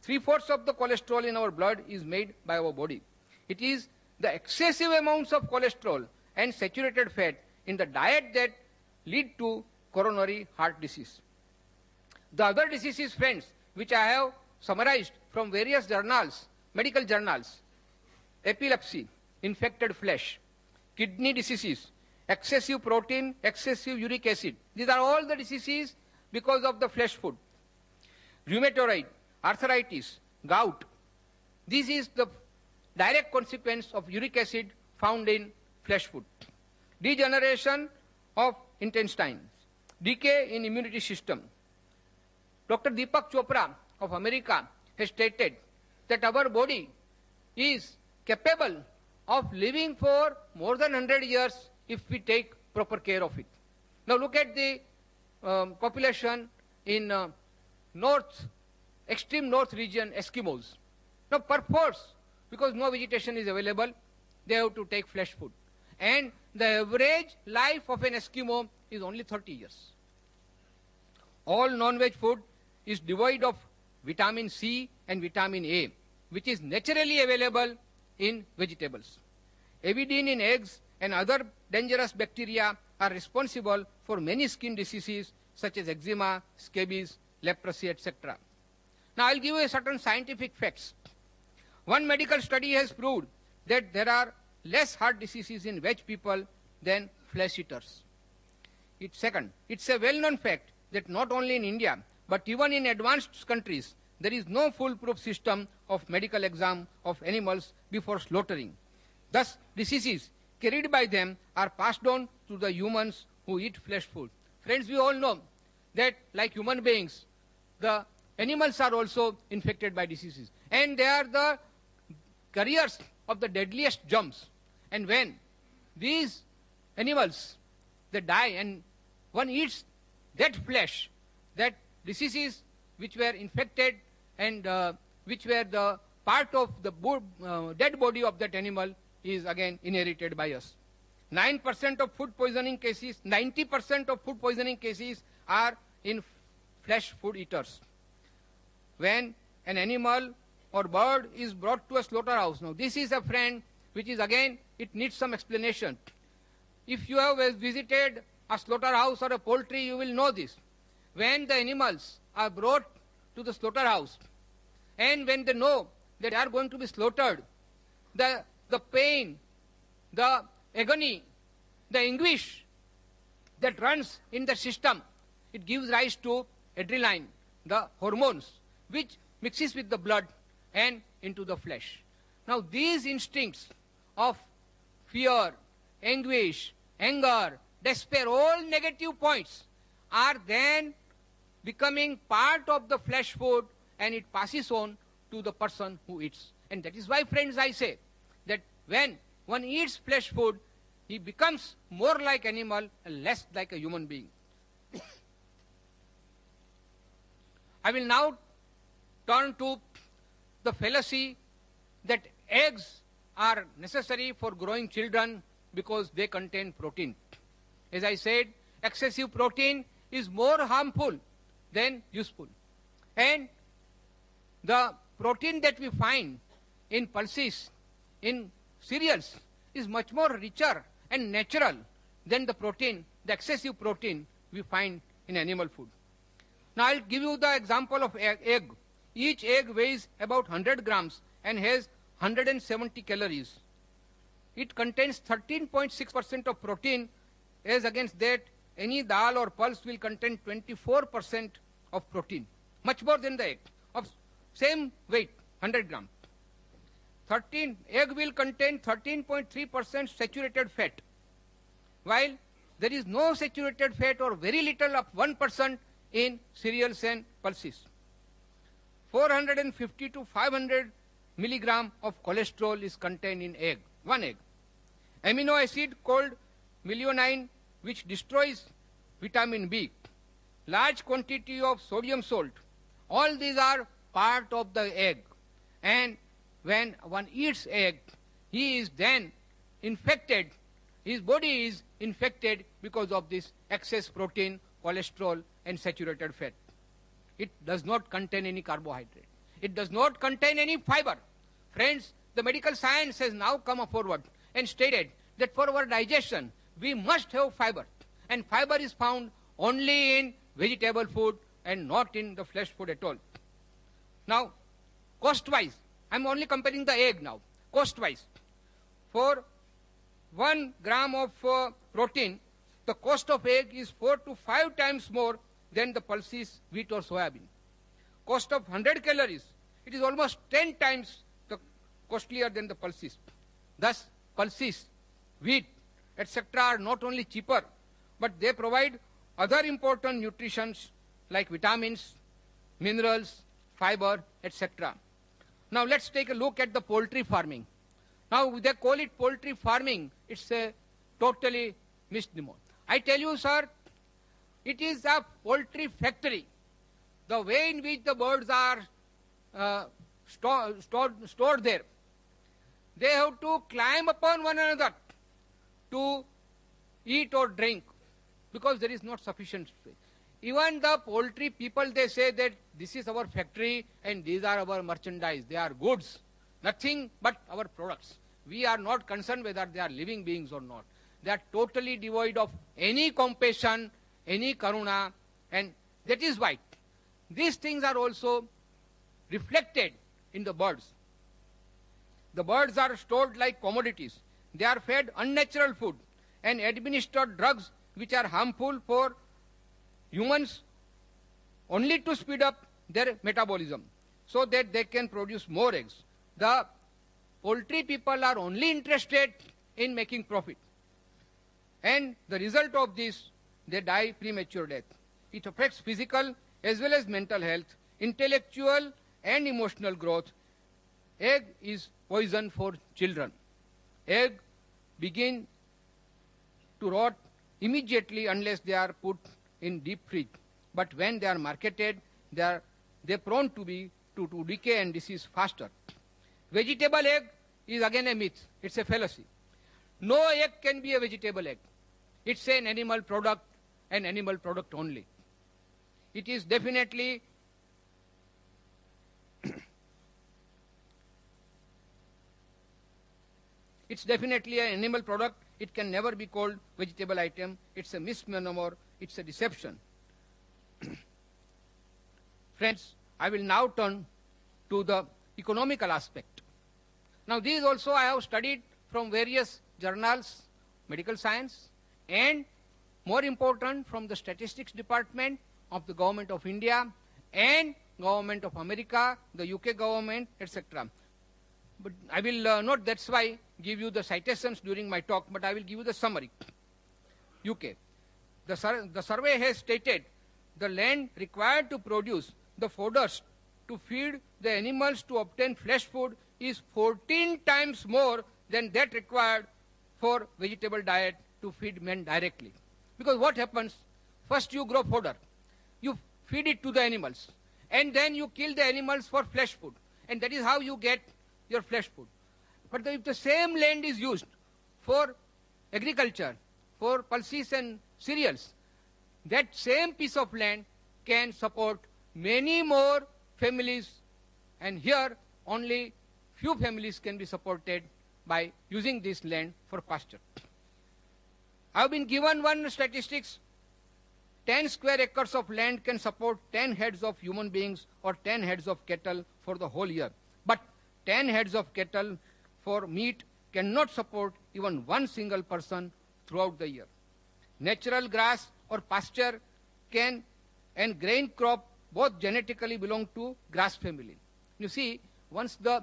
3/4 of the cholesterol in our blood is made by our body. It is the excessive amounts of cholesterol and saturated fat in the diet that lead to coronary heart disease. The other diseases, friends, which I have summarized from various journals, medical journals: epilepsy, infected flesh, kidney diseases, excessive protein, excessive uric acid. These are all the diseases because of the flesh food. Rheumatoid, arthritis, gout. This is the direct consequence of uric acid found in flesh food. Degeneration of intestines, decay in immunity system. Dr. Deepak Chopra of America has stated that our body is capable of living for more than 100 years if we take proper care of it. Now look at the population in North extreme north region Eskimos. Now, perforce, because no vegetation is available, they have to take flesh food. And the average life of an Eskimo is only 30 years. All non-veg food is devoid of vitamin C and vitamin A, which is naturally available in vegetables. Avidin in eggs and other dangerous bacteria are responsible for many skin diseases such as eczema, scabies, leprosy, etc. Now, I'll give you certain scientific facts. One medical study has proved that there are less heart diseases in veg people than flesh eaters. Second, it's a well-known fact that not only in India, but even in advanced countries, there is no foolproof system of medical exam of animals before slaughtering. Thus, diseases carried by them are passed on to the humans who eat flesh food. Friends, we all know that like human beings, the animals are also infected by diseases. And they are the carriers of the deadliest germs. And when these animals, they die and one eats that flesh, that diseases which were infected and which were the part of the dead body of that animal is again inherited by us. 9% of food poisoning cases, 90% of food poisoning cases are in flesh food eaters. When an animal or bird is brought to a slaughterhouse, now this is a friend which is again, it needs some explanation. If you have visited a slaughterhouse or a poultry, you will know this. When the animals are brought to the slaughterhouse and when they know that they are going to be slaughtered, the pain, the agony, the anguish that runs in the system, it gives rise to adrenaline, the hormones, which mixes with the blood and into the flesh. Now, these instincts of fear, anguish, anger, despair, all negative points are then becoming part of the flesh food and it passes on to the person who eats. And that is why, friends, I say that when one eats flesh food, he becomes more like animal and less like a human being. I will now turn to the fallacy that eggs are necessary for growing children because they contain protein. As I said, excessive protein is more harmful than useful. And the protein that we find in pulses, in cereals, is much more richer and natural than the protein, the excessive protein we find in animal food. Now, I'll give you the example of egg. Each egg weighs about 100 grams and has 170 calories. It contains 13.6% of protein, as against that any dal or pulse will contain 24% of protein, much more than the egg, of same weight, 100 grams. Egg will contain 13.3% saturated fat, while there is no saturated fat or very little of 1% in cereals and pulses. 450 to 500 milligram of cholesterol is contained in egg, one egg. Amino acid called methionine, which destroys vitamin B. Large quantity of sodium salt. All these are part of the egg. And when one eats egg, he is then infected. His body is infected because of this excess protein, cholesterol, and saturated fat. It does not contain any carbohydrate. It does not contain any fiber. Friends, the medical science has now come forward and stated that for our digestion, we must have fiber. And fiber is found only in vegetable food and not in the flesh food at all. Now, cost-wise, I'm only comparing the egg now. Cost-wise, for 1 gram of protein, the cost of egg is 4 to 5 times more than the pulses, wheat or soya bean. Cost of 100 calories, it is almost 10 times costlier than the pulses. Thus, pulses, wheat, etc. are not only cheaper, but they provide other important nutrients like vitamins, minerals, fiber, etc. Now, let's take a look at the poultry farming. Now, they call it poultry farming. It's a totally misnomer. I tell you, sir, it is a poultry factory. The way in which the birds are stored there. They have to climb upon one another to eat or drink because there is not sufficient space. Even the poultry people, they say that this is our factory and these are our merchandise. They are goods, nothing but our products. We are not concerned whether they are living beings or not. They are totally devoid of any compassion, any karuna, and that is why these things are also reflected in the birds. The birds are stored like commodities. They are fed unnatural food and administered drugs which are harmful for humans only to speed up their metabolism so that they can produce more eggs. The poultry people are only interested in making profit. And the result of this, they die premature death. It affects physical as well as mental health, intellectual and emotional growth. Egg is poison for children. Egg begin to rot immediately unless they are put in deep fridge. But when they are marketed, they are prone to decay and disease faster. Vegetable egg is again a myth. It's a fallacy. No egg can be a vegetable egg. It's an animal product only. It is definitely it's definitely an animal product. It can never be called vegetable item. It's a misnomer. It's a deception. Friends, I will now turn to the economical aspect. Now, these also I have studied from various journals, medical science, and more important from the statistics department of the government of India and government of America, the UK government, etc. But I will not, that's why, give you the citations during my talk, but I will give you the summary. UK. The survey has stated the land required to produce the fodders to feed the animals to obtain flesh food is 14 times more than that required for vegetable diet to feed men directly. Because what happens? First you grow fodder, you feed it to the animals, and then you kill the animals for flesh food, and that is how you get your flesh food. But if the same land is used for agriculture, for pulses and cereals, that same piece of land can support many more families, and here only few families can be supported by using this land for pasture. I have been given one statistics. 10 square acres of land can support 10 heads of human beings or 10 heads of cattle for the whole year. But 10 heads of cattle for meat cannot support even one single person throughout the year. Natural grass or pasture can and grain crop both genetically belong to grass family. You see, once the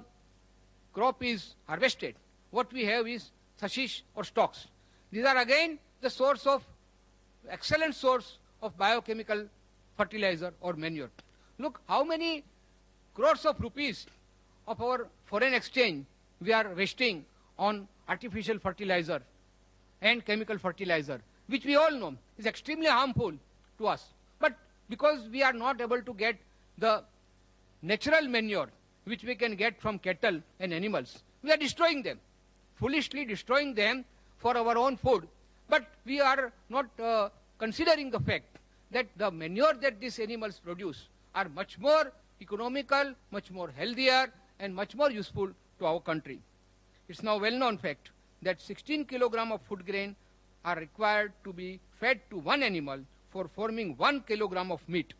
crop is harvested, what we have is sashish or stalks. These are again the source of, excellent source of biochemical fertilizer or manure. Look how many crores of rupees of our foreign exchange we are wasting on artificial fertilizer and chemical fertilizer, which we all know is extremely harmful to us. But because we are not able to get the natural manure which we can get from cattle and animals, we are destroying them, foolishly destroying them for our own food. But we are not considering the fact that the manure that these animals produce are much more economical, much more healthier, and much more useful to our country. It's now well-known fact that 16 kilograms of food grain are required to be fed to one animal for forming 1 kilogram of meat.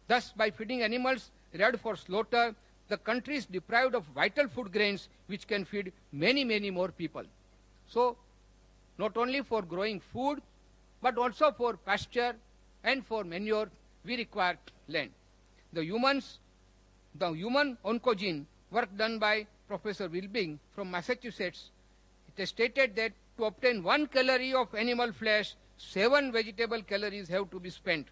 Thus, by feeding animals reared for slaughter, the country is deprived of vital food grains which can feed many, many more people. So, not only for growing food, but also for pasture and for manure, we require land. The human oncogene work done by Professor Wilbing from Massachusetts, it is stated that to obtain 1 calorie of animal flesh, 7 vegetable calories have to be spent.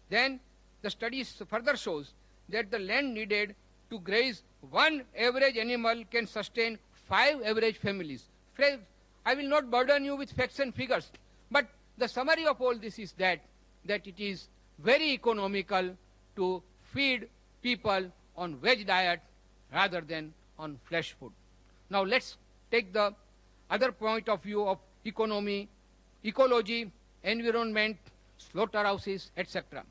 Then the study further shows that the land needed to graze one average animal can sustain 5 average families. I will not burden you with facts and figures, but the summary of all this is that it is very economical to feed people on veg diet rather than on flesh food. Now let's take the other point of view of economy, ecology, environment, slaughterhouses, etc.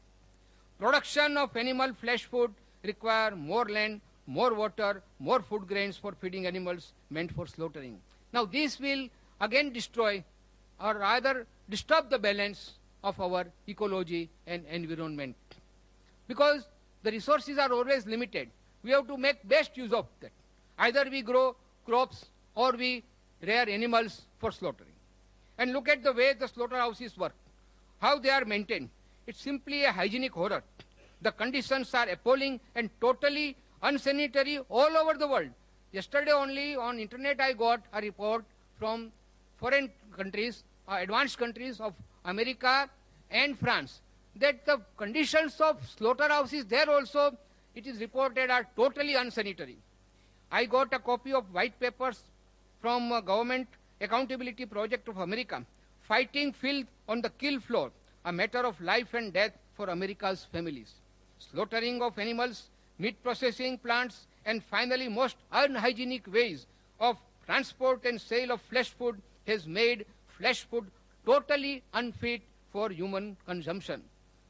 Production of animal flesh food require more land, more water, more food grains for feeding animals meant for slaughtering. Now this will again destroy or rather disturb the balance of our ecology and environment. Because the resources are always limited, we have to make best use of that. Either we grow crops or we rear animals for slaughtering. And look at the way the slaughterhouses work, how they are maintained. It's simply a hygienic horror. The conditions are appalling and totally unsanitary all over the world. Yesterday only on internet I got a report from foreign countries, advanced countries of America and France, that the conditions of slaughterhouses there also, it is reported, are totally unsanitary. I got a copy of white papers from Government Accountability Project of America, fighting filth on the kill floor, a matter of life and death for America's families. Slaughtering of animals, meat processing plants, and finally most unhygienic ways of transport and sale of flesh food has made flesh food totally unfit for human consumption.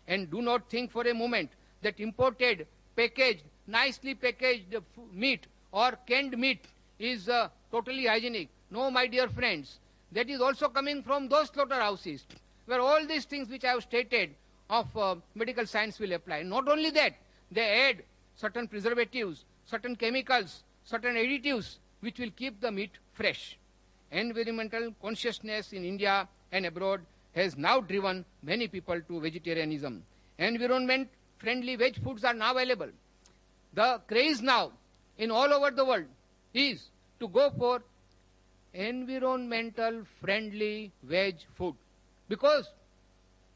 And do not think for a moment that imported, packaged, nicely packaged meat or canned meat is totally hygienic. No, my dear friends, that is also coming from those slaughterhouses where all these things which I have stated of medical science will apply. Not only that, they add certain preservatives, certain chemicals, certain additives which will keep the meat fresh. Environmental consciousness in India and abroad has now driven many people to vegetarianism. Environment-friendly veg foods are now available. The craze now in all over the world is to go for environmental friendly veg food because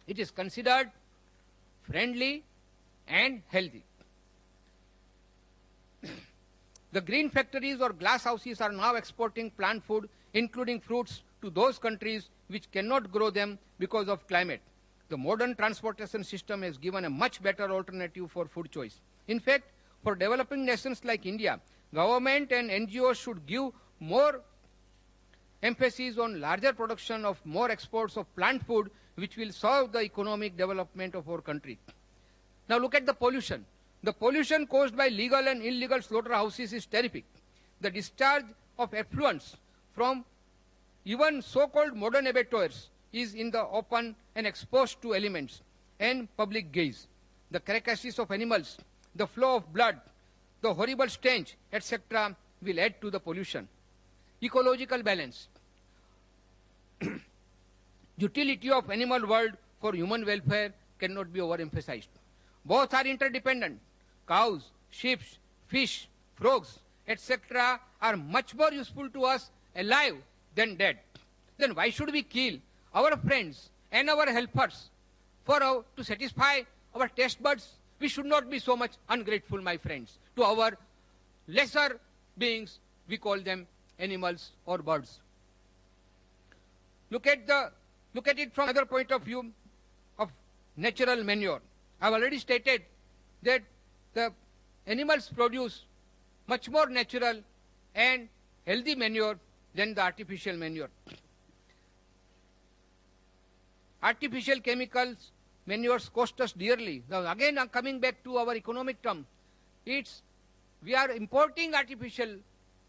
it is considered friendly and healthy. The green factories or glass houses are now exporting plant food, including fruits, to those countries which cannot grow them because of climate. The modern transportation system has given a much better alternative for food choice. In fact, for developing nations like India, government and NGOs should give more emphasis on larger production of more exports of plant food, which will serve the economic development of our country. Now look at the pollution. The pollution caused by legal and illegal slaughterhouses is terrific. The discharge of effluents from even so-called modern abattoirs is in the open and exposed to elements and public gaze. The carcasses of animals, the flow of blood, the horrible stench, etc. will add to the pollution. Ecological balance. Utility of animal world for human welfare cannot be overemphasized. Both are interdependent. Cows, sheep, fish, frogs, etc. are much more useful to us alive than dead. Then why should we kill our friends and our helpers to satisfy our taste buds? We should not be so much ungrateful, my friends, to our lesser beings. We call them animals or birds. Look at it from another point of view of natural manure. I have already stated that the animals produce much more natural and healthy manure than the artificial manure. Artificial chemicals, manures cost us dearly. Now again, I'm coming back to our economic term. We are importing artificial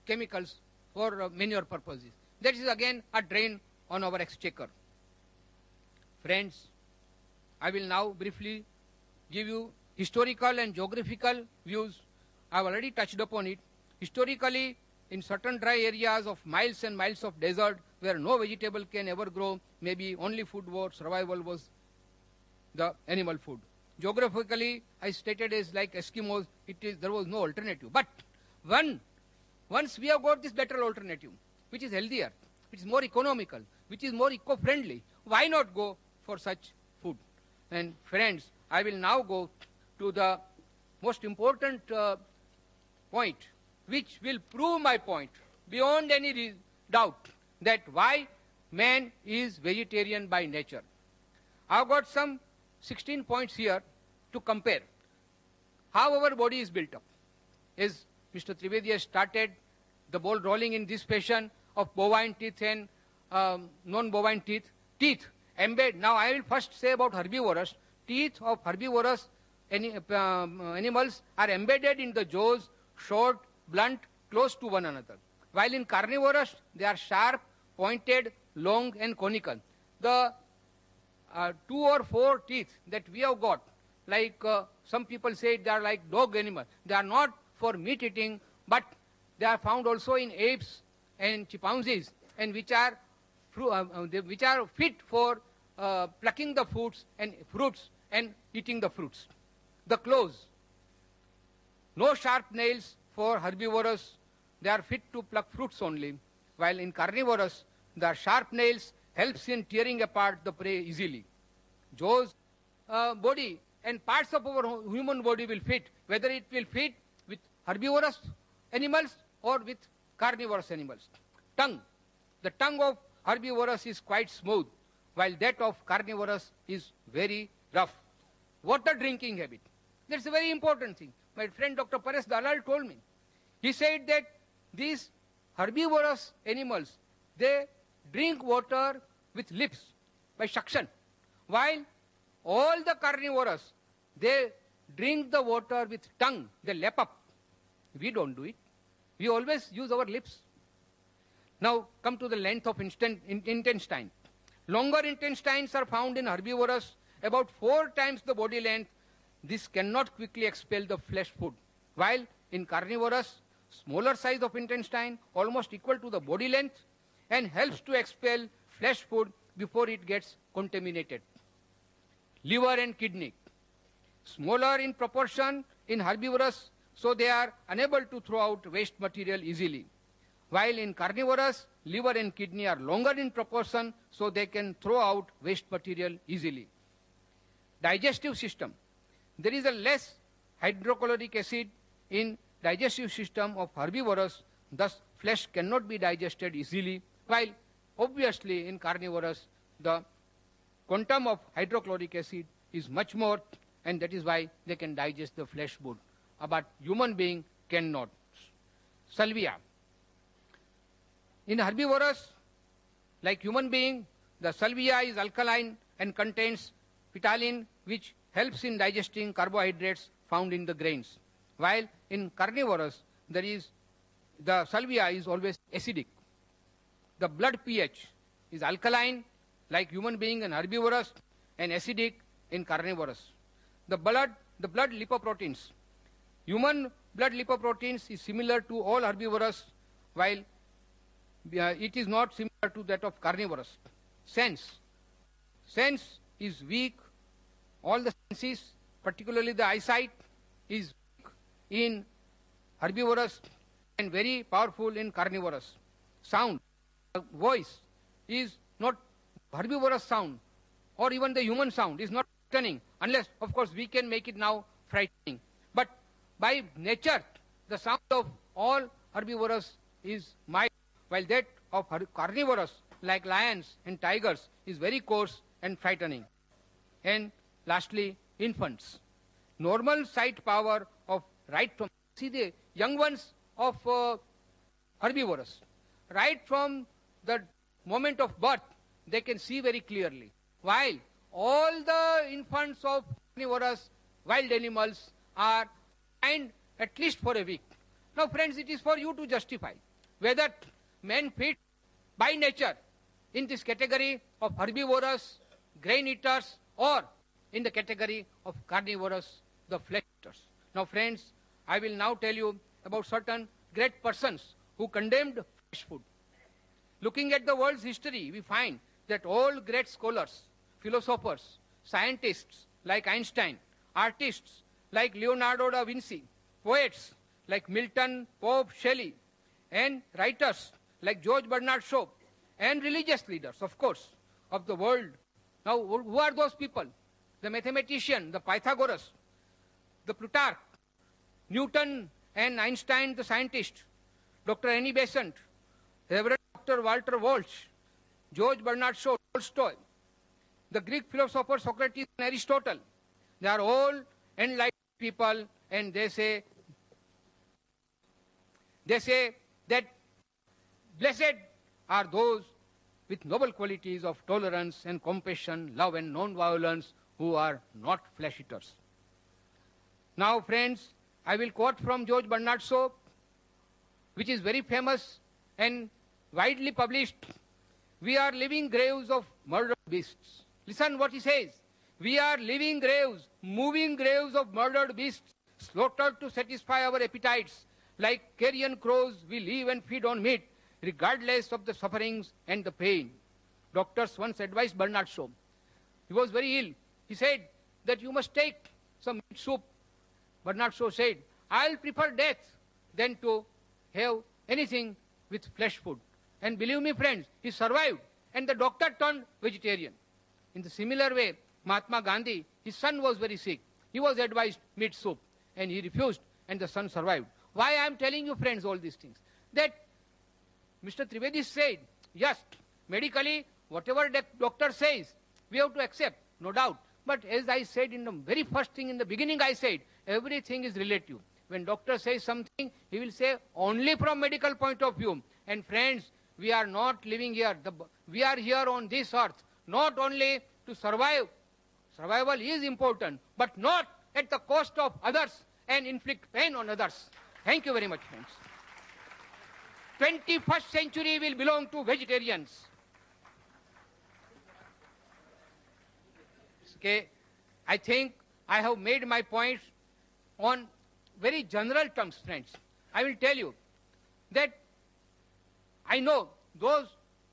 chemicals for manure purposes. That is again a drain on our exchequer. Friends, I will now briefly give you historical and geographical views. I have already touched upon it. Historically, in certain dry areas of miles and miles of desert where no vegetable can ever grow, maybe only food for survival was the animal food. Geographically, I stated as like Eskimos, there was no alternative. But once we have got this better alternative, which is healthier, which is more economical, which is more eco-friendly, why not go for such food? And friends, I will now go to the most important point, which will prove my point beyond any doubt, that why man is vegetarian by nature. I've got some 16 points here to compare how our body is built up. As Mr. Trivedi has started the ball rolling in this fashion of bovine teeth and non-bovine teeth. Teeth embed. Now I will first say about herbivorous. Teeth of herbivorous animals are embedded in the jaws, short, blunt, close to one another. While in carnivorous, they are sharp, pointed, long, and conical. The 2 or 4 teeth that we have got, like some people say they are like dog animals. They are not for meat eating, but they are found also in apes and chimpanzees, and which are fit for plucking the fruits and eating the fruits. The claws. No sharp nails for herbivorous. They are fit to pluck fruits only. While in carnivorous, the sharp nails helps in tearing apart the prey easily. Jaws, body and parts of our human body will fit, whether it will fit with herbivorous animals or with carnivorous animals. Tongue. The tongue of herbivorous is quite smooth, while that of carnivorous is very rough. Water drinking habit. That's a very important thing. My friend Dr. Paresh Dalal told me. He said that these herbivorous animals, they drink water with lips by suction, while all the carnivorous, they drink the water with tongue, they lap up. We don't do it. We always use our lips. Now come to the length of intestine. Longer intestines are found in herbivorous, about 4 times the body length. This cannot quickly expel the flesh food, while in carnivorous, smaller size of intestine, almost equal to the body length, and helps to expel flesh food before it gets contaminated. Liver and kidney. Smaller in proportion in herbivorous, so they are unable to throw out waste material easily. While in carnivorous, liver and kidney are longer in proportion, so they can throw out waste material easily. Digestive system. There is a less hydrochloric acid in digestive system of herbivorous, thus flesh cannot be digested easily, while obviously in carnivorous the quantum of hydrochloric acid is much more, and that is why they can digest the flesh food, but human being cannot. Salvia. In herbivorous, like human being, the salvia is alkaline and contains ptyalin, which helps in digesting carbohydrates found in the grains. While in carnivorous, the salvia is always acidic. The blood pH is alkaline, like human being and herbivorous, and acidic in carnivorous. The blood lipoproteins. Human blood lipoproteins is similar to all herbivorous, while it is not similar to that of carnivorous. Sense is weak. All the senses, particularly the eyesight, is weak in herbivorous and very powerful in carnivorous. Sound, voice is not herbivorous sound, or even the human sound is not frightening, unless, of course, we can make it now frightening. But by nature, the sound of all herbivorous is mild, while that of carnivorous, like lions and tigers, is very coarse and frightening. And lastly, infants. Normal sight power of right from, see the young ones of herbivorous, right from the moment of birth, they can see very clearly, while all the infants of carnivorous wild animals are blind at least for a week. Now friends, it is for you to justify whether men fit by nature in this category of herbivorous, grain eaters, or in the category of carnivorous, the flesh eaters. Now friends, I will now tell you about certain great persons who condemned flesh food. Looking at the world's history, we find that all great scholars, philosophers, scientists like Einstein, artists like Leonardo da Vinci, poets like Milton, Pope, Shelley, and writers like George Bernard Shaw, and religious leaders, of course, of the world. Now, who are those people? The mathematician, the Pythagoras, the Plutarch, Newton and Einstein, the scientist, Dr. Annie Besant, Reverend Dr. Walter Walsh, George Bernard Shaw, Tolstoy, the Greek philosopher Socrates and Aristotle. They are all enlightened people, and they say They say that blessed are those with noble qualities of tolerance and compassion, love and non-violence, who are not flesh eaters. Now, friends, I will quote from George Bernard Shaw, which is very famous and widely published. We are living graves of murdered beasts. Listen what he says. We are living graves, moving graves of murdered beasts, slaughtered to satisfy our appetites. Like carrion crows, we live and feed on meat, regardless of the sufferings and the pain. Doctors once advised Bernard Shaw. He was very ill. He said that you must take some meat soup. Bernard Shaw said, I'll prefer death than to have anything with flesh food. And believe me, friends, he survived. And the doctor turned vegetarian. In the similar way, Mahatma Gandhi, his son was very sick. He was advised meat soup. And he refused, and the son survived. Why I am telling you, friends, all these things? That Mr. Trivedi said, yes, medically, whatever the doctor says, we have to accept, no doubt. But as I said in the very first thing in the beginning, I said, everything is relative. When doctor says something, he will say only from medical point of view. And friends, we are not living here. We are here on this earth, not only to survive. Survival is important, but not at the cost of others and inflict pain on others. Thank you very much, friends. 21st century will belong to vegetarians. Okay, I think I have made my points on very general terms, friends. I will tell you that I know those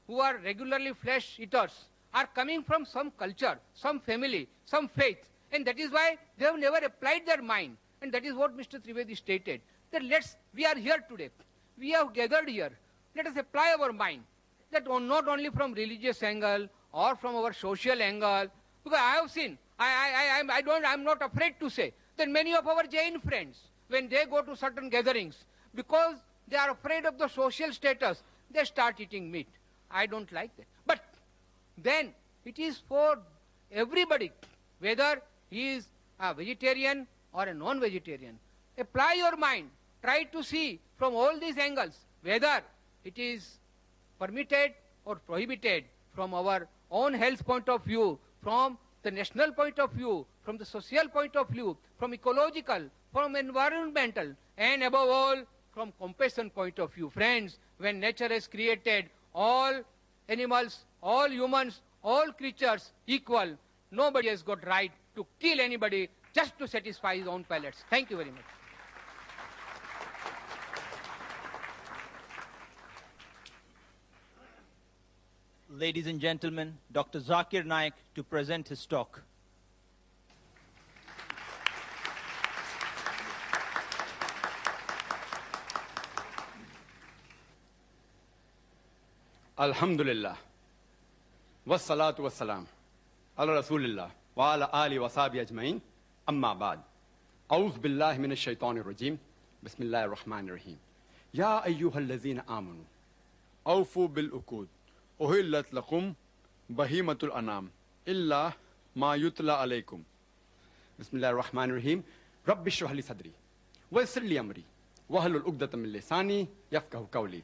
who are regularly flesh eaters are coming from some culture, some family, some faith, and that is why they have never applied their mind. And that is what Mr. Trivedi stated, that we are here today. We have gathered here. Let us apply our mind, that not only from religious angle or from our social angle, because I have seen, I'm not afraid to say that many of our Jain friends, when they go to certain gatherings, because they are afraid of the social status, they start eating meat. I don't like that. But then it is for everybody, whether he is a vegetarian or a non-vegetarian. Apply your mind. Try to see from all these angles whether it is permitted or prohibited from our own health point of view, from the national point of view, from the social point of view, from ecological, from environmental, and above all, from compassion point of view. Friends, when nature has created all animals, all humans, all creatures equal, nobody has got right to kill anybody just to satisfy his own palates. Thank you very much. Ladies and gentlemen, Dr. Zakir Naik to present his talk. Alhamdulillah. Wassalatu wassalam. Ala Rasulillah. Wa ala ali wa sahbihi ajma'in. Amma ba'd. A'udhu billahi minash shaitanir rajim. Bismillahir rahmanir rahim. Ya ayyuhal lazina amanu. Awfu bil uqud. Uhillat lakum bahimatul anam. Illa ma yutla alaykum. Bismillahir rahmanir rahim. Rabbi shrah li sadri. Wa yassir li amri. Wahlul 'uqdatam min lisani yafqahu qawli.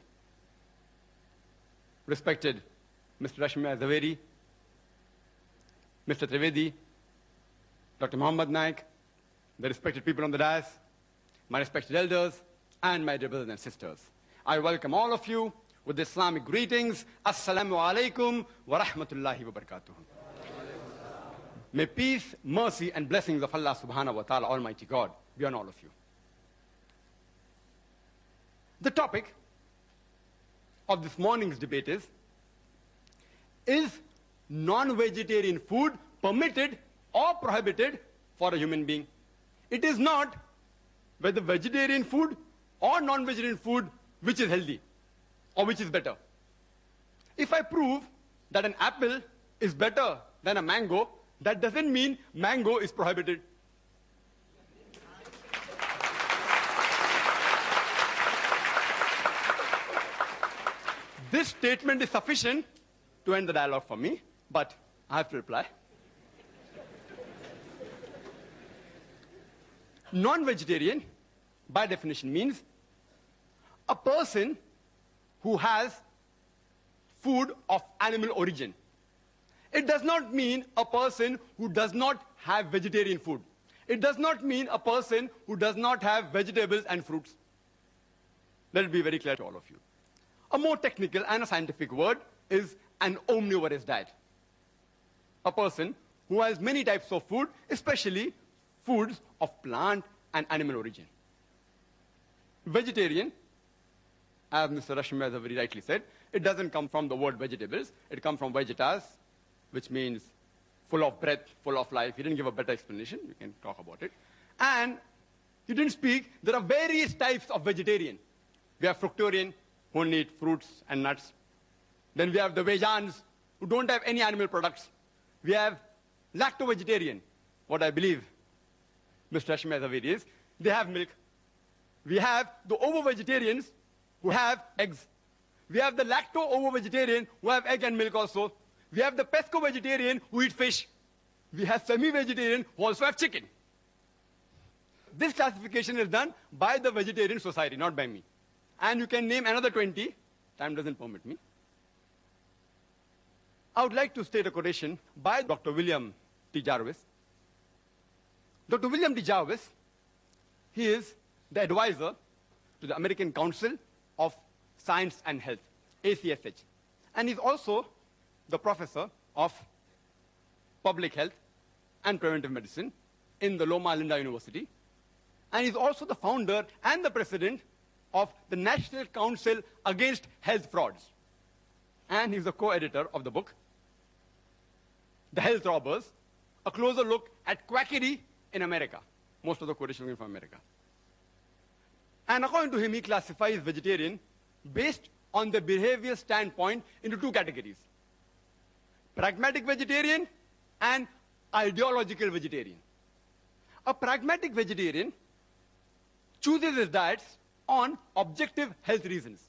Respected Mr. Rashmi Zaveri, Mr. Trivedi, Dr. Muhammad Naik, the respected people on the dais, my respected elders, and my dear brothers and sisters. I welcome all of you with the Islamic greetings. Assalamu alaikum wa rahmatullahi wa barakatuh. May peace, mercy, and blessings of Allah subhanahu wa ta'ala, Almighty God, be on all of you. The topic of this morning's debate is non-vegetarian food permitted or prohibited for a human being? It is not whether vegetarian food or non-vegetarian food which is healthy or which is better. If I prove that an apple is better than a mango, that doesn't mean mango is prohibited. This statement is sufficient to end the dialogue for me, but I have to reply. Non-vegetarian, by definition, means a person who has food of animal origin. It does not mean a person who does not have vegetarian food. It does not mean a person who does not have vegetables and fruits. Let it be very clear to all of you. A more technical and a scientific word is an omnivorous diet. A person who has many types of food, especially foods of plant and animal origin. Vegetarian, as Mr. Rashmi very rightly said, it doesn't come from the word vegetables. It comes from vegetas, which means full of breath, full of life. He didn't give a better explanation. We can talk about it. And he didn't speak. There are various types of vegetarian. We have fructarian, who only eat fruits and nuts. Then we have the vegans, who don't have any animal products. We have lacto-vegetarian, what I believe Mr. Rashmi Zaveri is. They have milk. We have the ovo-vegetarians, who have eggs. We have the lacto-ovo-vegetarian, who have egg and milk also. We have the pesco-vegetarian, who eat fish. We have semi-vegetarian, who also have chicken. This classification is done by the Vegetarian Society, not by me. And you can name another 20. Time doesn't permit me. I would like to state a quotation by Dr. William T. Jarvis. Dr. William T. Jarvis, he is the advisor to the American Council of Science and Health, ACSH. And he's also the professor of public health and preventive medicine in the Loma Linda University. And he's also the founder and the president of the National Council Against Health Frauds. And he's the co-editor of the book, The Health Robbers, a closer look at quackery in America. Most of the quotations are from America. And according to him, he classifies vegetarian based on the behavior standpoint into two categories: pragmatic vegetarian and ideological vegetarian. A pragmatic vegetarian chooses his diets on objective health reasons.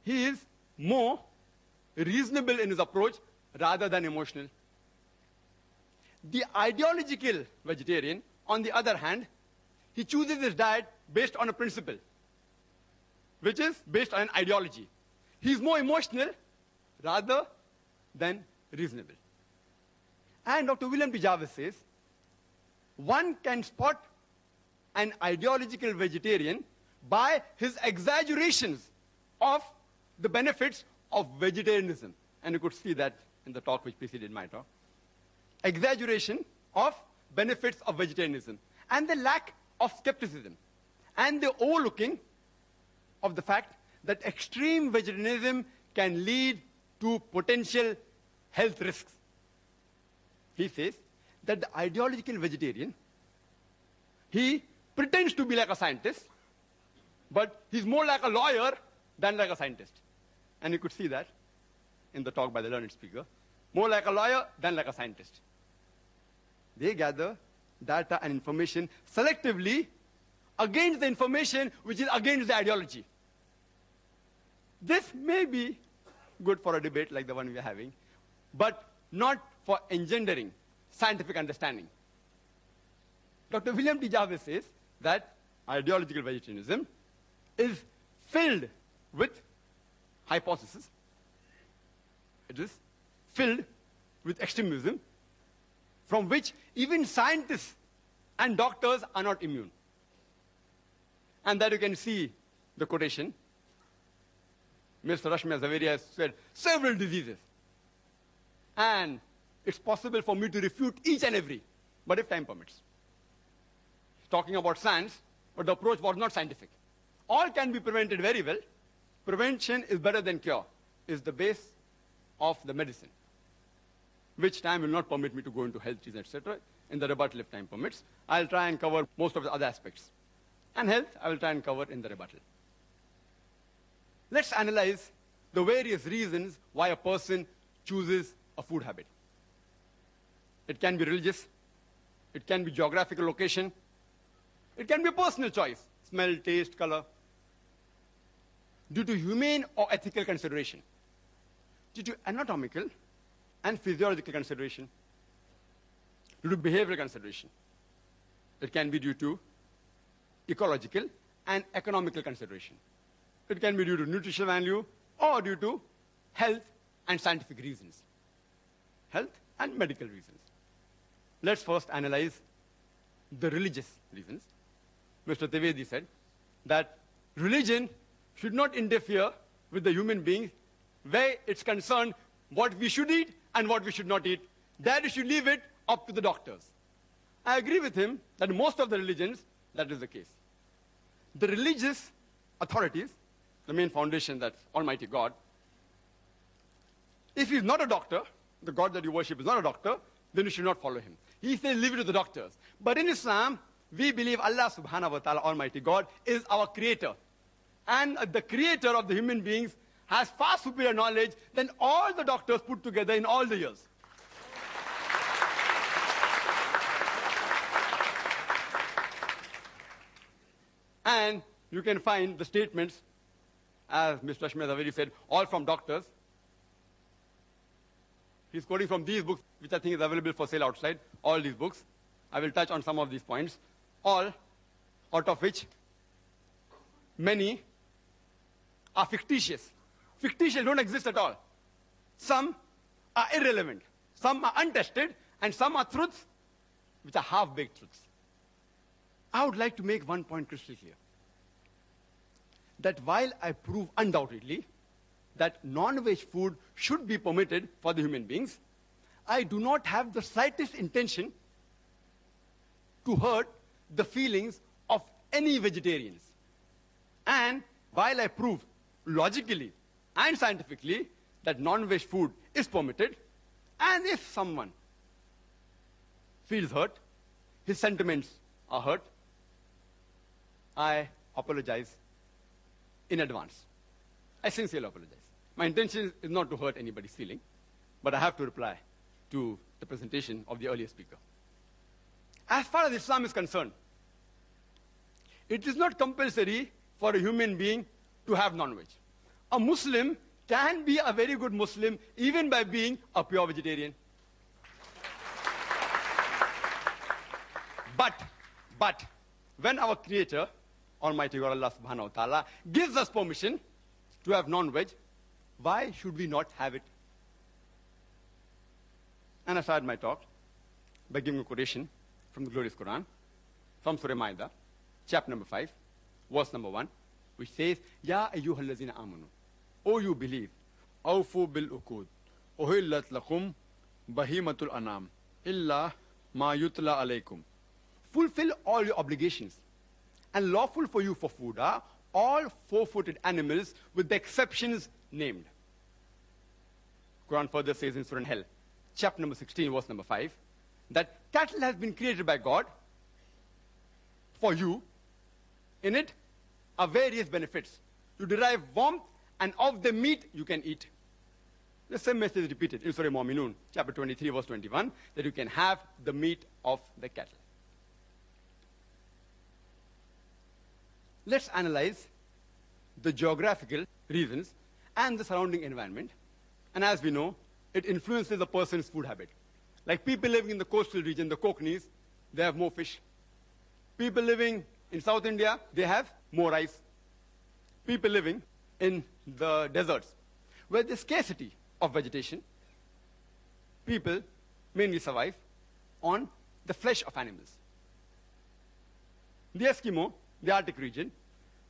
He is more reasonable in his approach rather than emotional. The ideological vegetarian, on the other hand, he chooses his diet based on a principle, which is based on an ideology. He is more emotional rather than reasonable. And Dr. William T. Jarvis says, one can spot an ideological vegetarian by his exaggerations of the benefits of vegetarianism. And you could see that in the talk which preceded my talk. Exaggeration of benefits of vegetarianism and the lack of skepticism and the overlooking of the fact that extreme vegetarianism can lead to potential health risks. He says that the ideological vegetarian, he pretends to be like a scientist, but he's more like a lawyer than like a scientist. And you could see that in the talk by the learned speaker. More like a lawyer than like a scientist. They gather data and information selectively against the information which is against the ideology. This may be good for a debate like the one we are having, but not for engendering scientific understanding. Dr. William T. Jarvis says that ideological vegetarianism is filled with hypotheses. It is filled with extremism from which even scientists and doctors are not immune. And that you can see the quotation. Mr. Rashmi Zaveri has said several diseases. And it's possible for me to refute each and every, but if time permits. He's talking about science, but the approach was not scientific. All can be prevented very well. Prevention is better than cure, is the base of the medicine, which time will not permit me to go into health reasons, etc. In the rebuttal, if time permits, I'll try and cover most of the other aspects. And health, I will try and cover in the rebuttal. Let's analyze the various reasons why a person chooses a food habit. It can be religious, it can be geographical location, it can be a personal choice, smell, taste, color, due to humane or ethical consideration, due to anatomical and physiological consideration, due to behavioral consideration. It can be due to ecological and economical consideration. It can be due to nutritional value or due to health and scientific reasons. Health and medical reasons. Let's first analyze the religious reasons. Mr. Trivedi said that religion should not interfere with the human beings where it's concerned what we should eat and what we should not eat. That we should leave it up to the doctors. I agree with him that in most of the religions, that is the case. The religious authorities, the main foundation, that's Almighty God, if he's not a doctor, the God that you worship is not a doctor, then you should not follow him. He says, leave it to the doctors. But in Islam, we believe Allah subhanahu wa ta'ala, Almighty God, is our creator. And the creator of the human beings has far superior knowledge than all the doctors put together in all the years. And you can find the statements, as Mr. Ashmed Zaveri said, all from doctors. He's quoting from these books, which I think is available for sale outside, all these books. I will touch on some of these points, all out of which many are fictitious. Fictitious don't exist at all. Some are irrelevant, some are untested, and some are truths which are half-baked truths. I would like to make one point crystal clear. That while I prove undoubtedly that non-veg food should be permitted for the human beings, I do not have the slightest intention to hurt the feelings of any vegetarians. And while I prove logically and scientifically that non-veg food is permitted, and if someone feels hurt, his sentiments are hurt, I apologize in advance. I sincerely apologize. My intention is not to hurt anybody's feeling, but I have to reply to the presentation of the earlier speaker. As far as Islam is concerned, it is not compulsory for a human being to have non-veg. A Muslim can be a very good Muslim even by being a pure vegetarian. But when our Creator, Almighty God Allah subhanahu wa ta'ala, gives us permission to have non-veg, why should we not have it? And I started my talk by giving a quotation from the glorious Quran, from Surah Ma'idah, chapter number 5, verse number 1, which says, Ya ayyuhallazina amanu, O you believe, awfu bil uqud, uhillat lakum bahimatul anam, illa ma yutla alaykum. Fulfill all your obligations, and lawful for you for food are all four-footed animals with the exceptions named. Quran further says in Surah An-Nahl, chapter number 16, verse number 5, that cattle has been created by God for you. In it are various benefits. You derive warmth, and of the meat you can eat. The same message is repeated in Surah Mu'minun, chapter 23, verse 21, that you can have the meat of the cattle. Let's analyze the geographical reasons and the surrounding environment. And as we know, it influences a person's food habit. Like people living in the coastal region, the Kokanese, they have more fish. People living in South India, they have more rice. People living in the deserts, where there's scarcity of vegetation, people mainly survive on the flesh of animals. The Eskimo, the Arctic region,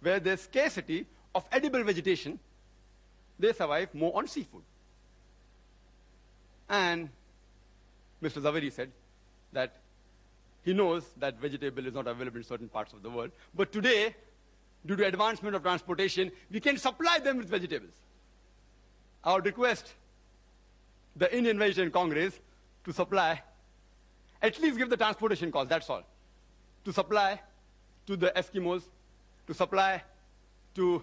where there's scarcity of edible vegetation, they survive more on seafood. And Mr. Zaveri said that he knows that vegetable is not available in certain parts of the world, but today, due to advancement of transportation, we can supply them with vegetables. I would request the Indian Vegetarian Congress to supply, at least give the transportation cost, that's all, to supply to the Eskimos, to supply to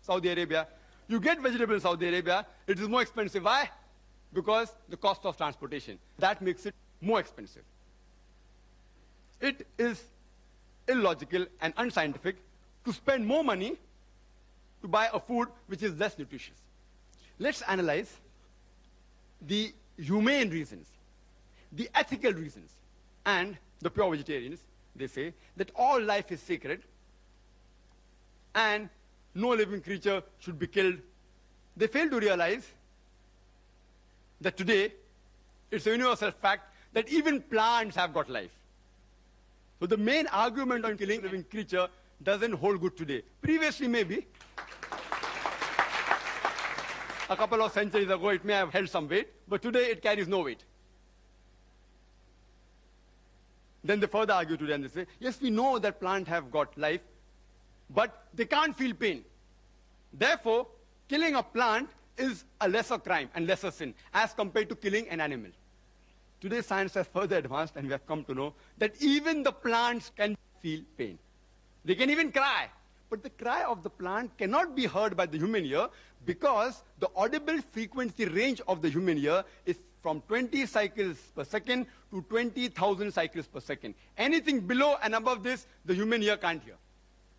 Saudi Arabia. You get vegetable in Saudi Arabia, it is more expensive. Why? Because the cost of transportation. That makes it more expensive. It is illogical and unscientific to spend more money to buy a food which is less nutritious. Let's analyze the humane reasons, the ethical reasons, and the pure vegetarians. They say that all life is sacred and no living creature should be killed, they fail to realize that today it's a universal fact that even plants have got life. So the main argument on killing a living creature doesn't hold good today. Previously, maybe, a couple of centuries ago, it may have held some weight, but today it carries no weight. Then they further argue today and they say, yes, we know that plants have got life, but they can't feel pain. Therefore, killing a plant is a lesser crime and lesser sin as compared to killing an animal. Today, science has further advanced and we have come to know that even the plants can feel pain. They can even cry. But the cry of the plant cannot be heard by the human ear because the audible frequency range of the human ear is from 20 cycles per second to 20,000 cycles per second. Anything below and above this, the human ear can't hear.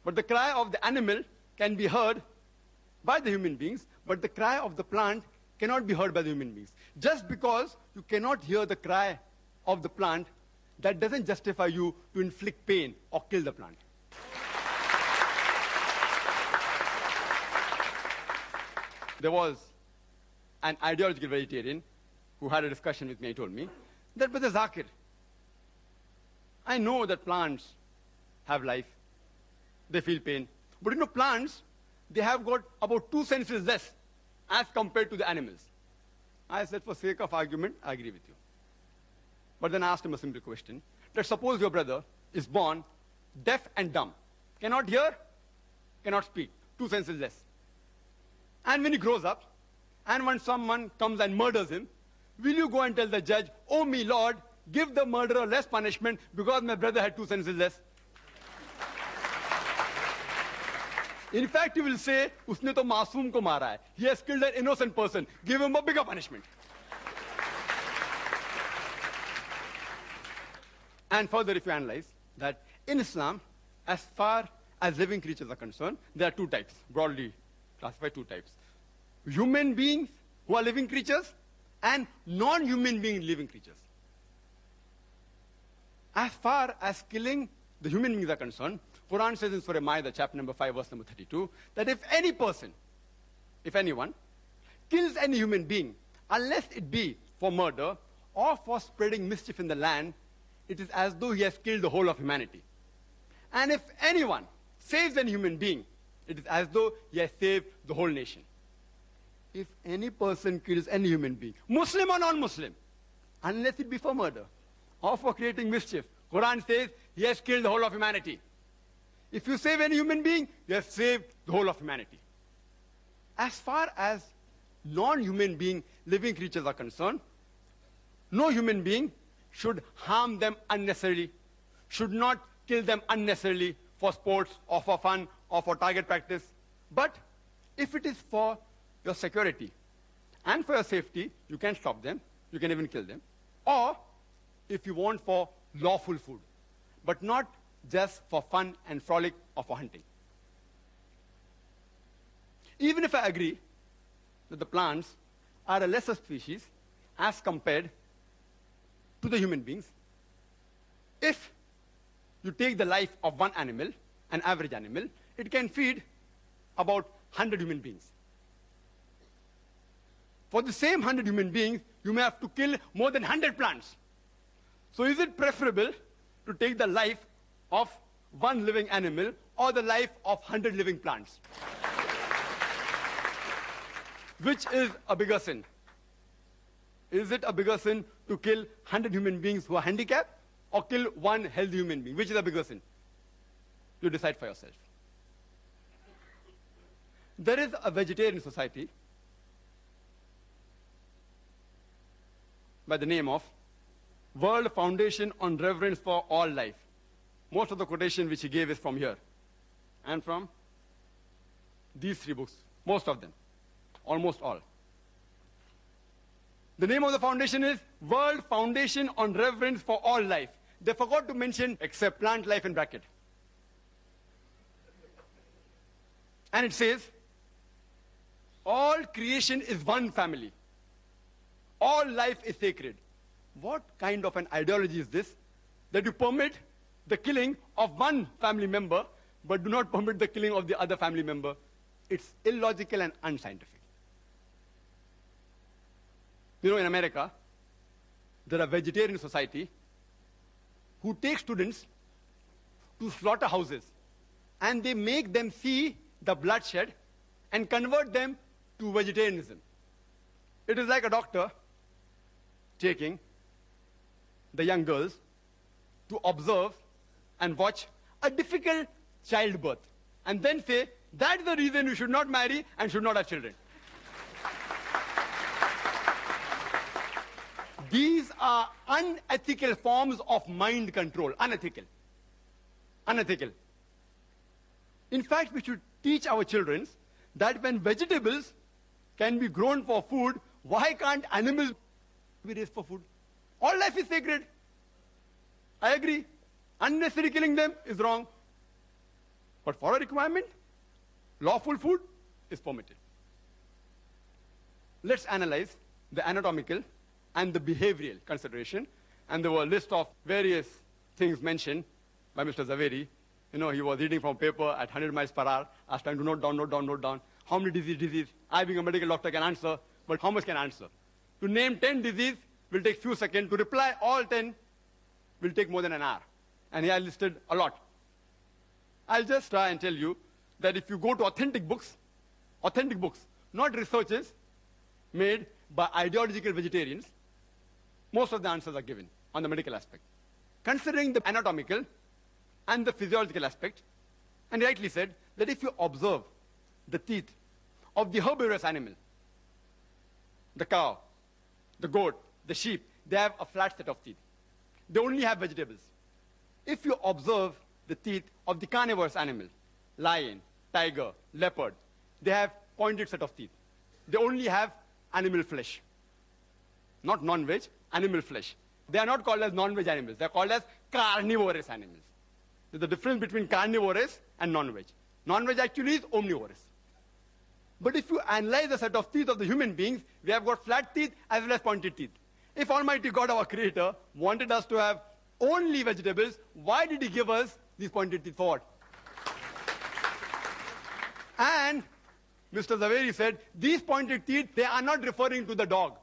But the cry of the animal can be heard by the human beings, but the cry of the plant cannot be heard by the human beings. Just because you cannot hear the cry of the plant, that doesn't justify you to inflict pain or kill the plant. There was an ideological vegetarian who had a discussion with me. He told me that, Brother Zakir, I know that plants have life. They feel pain. But you know, plants, they have got about 2 senses less as compared to the animals. I said, for sake of argument, I agree with you. But then I asked him a simple question. That suppose your brother is born deaf and dumb. Cannot hear, cannot speak. 2 senses less. And when he grows up, and when someone comes and murders him, will you go and tell the judge, oh me Lord, give the murderer less punishment because my brother had 2 senses less? In fact, you will say, usne to masoom ko mara hai. He has killed an innocent person. Give him a bigger punishment. And further, if you analyze that in Islam, as far as living creatures are concerned, there are 2 types, broadly classified 2 types. Human beings who are living creatures and non-human being living creatures. As far as killing the human beings are concerned, Quran says in Surah Ma'idah, chapter number 5, verse number 32, that if any person, if anyone, kills any human being, unless it be for murder or for spreading mischief in the land, it is as though he has killed the whole of humanity. And if anyone saves any human being, it is as though he has saved the whole nation. If any person kills any human being, Muslim or non-Muslim, unless it be for murder or for creating mischief, Quran says he has killed the whole of humanity. If you save any human being, you have saved the whole of humanity. As far as non-human being living creatures are concerned, no human being should harm them unnecessarily, should not kill them unnecessarily for sports or for fun or for target practice. But if it is for your security and for your safety, you can stop them, you can even kill them. Or if you want for lawful food, but not just for fun and frolic or for hunting. Even if I agree that the plants are a lesser species as compared to the human beings, if you take the life of one animal, an average animal, it can feed about 100 human beings. For the same 100 human beings, you may have to kill more than 100 plants. So is it preferable to take the life of one living animal or the life of 100 living plants? Which is a bigger sin? Is it a bigger sin to kill 100 human beings who are handicapped or kill one healthy human being? Which is a bigger sin? You decide for yourself. There is a vegetarian society by the name of World Foundation on Reverence for All Life. Most of the quotation which he gave is from here and from these 3 books. Most of them. Almost all. The name of the foundation is World Foundation on Reverence for All Life. They forgot to mention except plant life in bracket. And it says, all creation is one family. All life is sacred. What kind of an ideology is this? That you permit the killing of one family member, but do not permit the killing of the other family member. It's illogical and unscientific. You know, in America, there are vegetarian society who take students to slaughterhouses and they make them see the bloodshed and convert them to vegetarianism. It is like a doctor taking the young girls to observe and watch a difficult childbirth and then say, that's the reason you should not marry and should not have children. These are unethical forms of mind control. Unethical. Unethical. In fact, we should teach our children that when vegetables can be grown for food, why can't animals be raised for food? All life is sacred. I agree. Unnecessary killing them is wrong. But for a requirement, lawful food is permitted. Let's analyze the anatomical and the behavioral consideration. And there were a list of various things mentioned by Mr. Zaveri. You know, he was reading from paper at 100 miles per hour. I was trying to note down. How many disease? I, being a medical doctor, can answer, but how much can I answer? To name 10 diseases will take few seconds. To reply all 10 will take more than an hour. And he has listed a lot. I'll just try and tell you that if you go to authentic books, not researches made by ideological vegetarians, most of the answers are given on the medical aspect. Considering the anatomical and the physiological aspect, and he rightly said that if you observe the teeth of the herbivorous animal, the cow, the goat, the sheep, they have a flat set of teeth. They only have vegetables. If you observe the teeth of the carnivorous animal, lion, tiger, leopard, they have pointed set of teeth. They only have animal flesh. Not non-veg, animal flesh. They are not called as non-veg animals. They are called as carnivorous animals. There's a difference between carnivorous and non-veg. Non-veg actually is omnivorous. But if you analyze the set of teeth of the human beings, we have got flat teeth as well as pointed teeth. If Almighty God, our Creator, wanted us to have only vegetables, why did He give us these pointed teeth for what? And Mr. Zaveri said, these pointed teeth, they are not referring to the dog.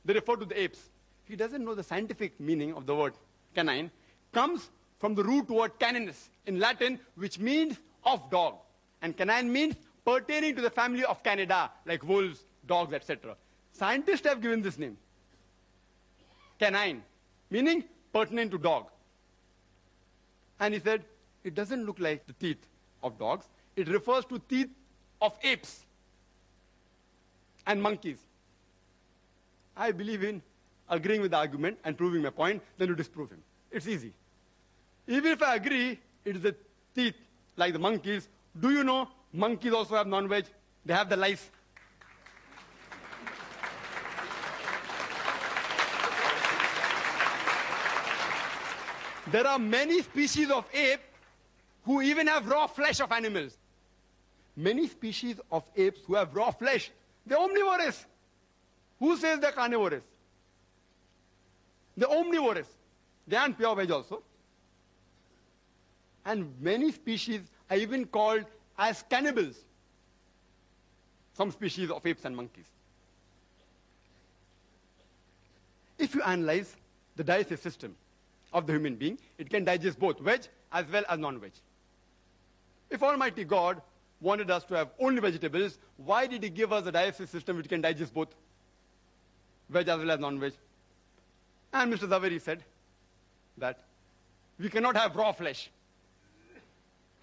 They refer to the apes. He doesn't know the scientific meaning of the word canine. Comes from the root word caninus in Latin, which means of dog. And canine means pertaining to the family of Canidae, like wolves, dogs, etc. Scientists have given this name. Canine, meaning pertinent to dog. And he said, it doesn't look like the teeth of dogs. It refers to teeth of apes and monkeys. I believe in agreeing with the argument and proving my point, then you disprove him. It's easy. Even if I agree it is the teeth like the monkeys, do you know monkeys also have non-veg? They have the lice. There are many species of ape who even have raw flesh of animals. Many species of apes who have raw flesh. They're omnivorous. Who says they're carnivorous? They're omnivorous. They aren't pure veg also. And many species are even called as cannibals. Some species of apes and monkeys. If you analyze the digestive system of the human being, it can digest both veg as well as non-veg. If Almighty God wanted us to have only vegetables, why did He give us a digestive system which can digest both veg as well as non-veg? And Mr. Zaveri said that we cannot have raw flesh.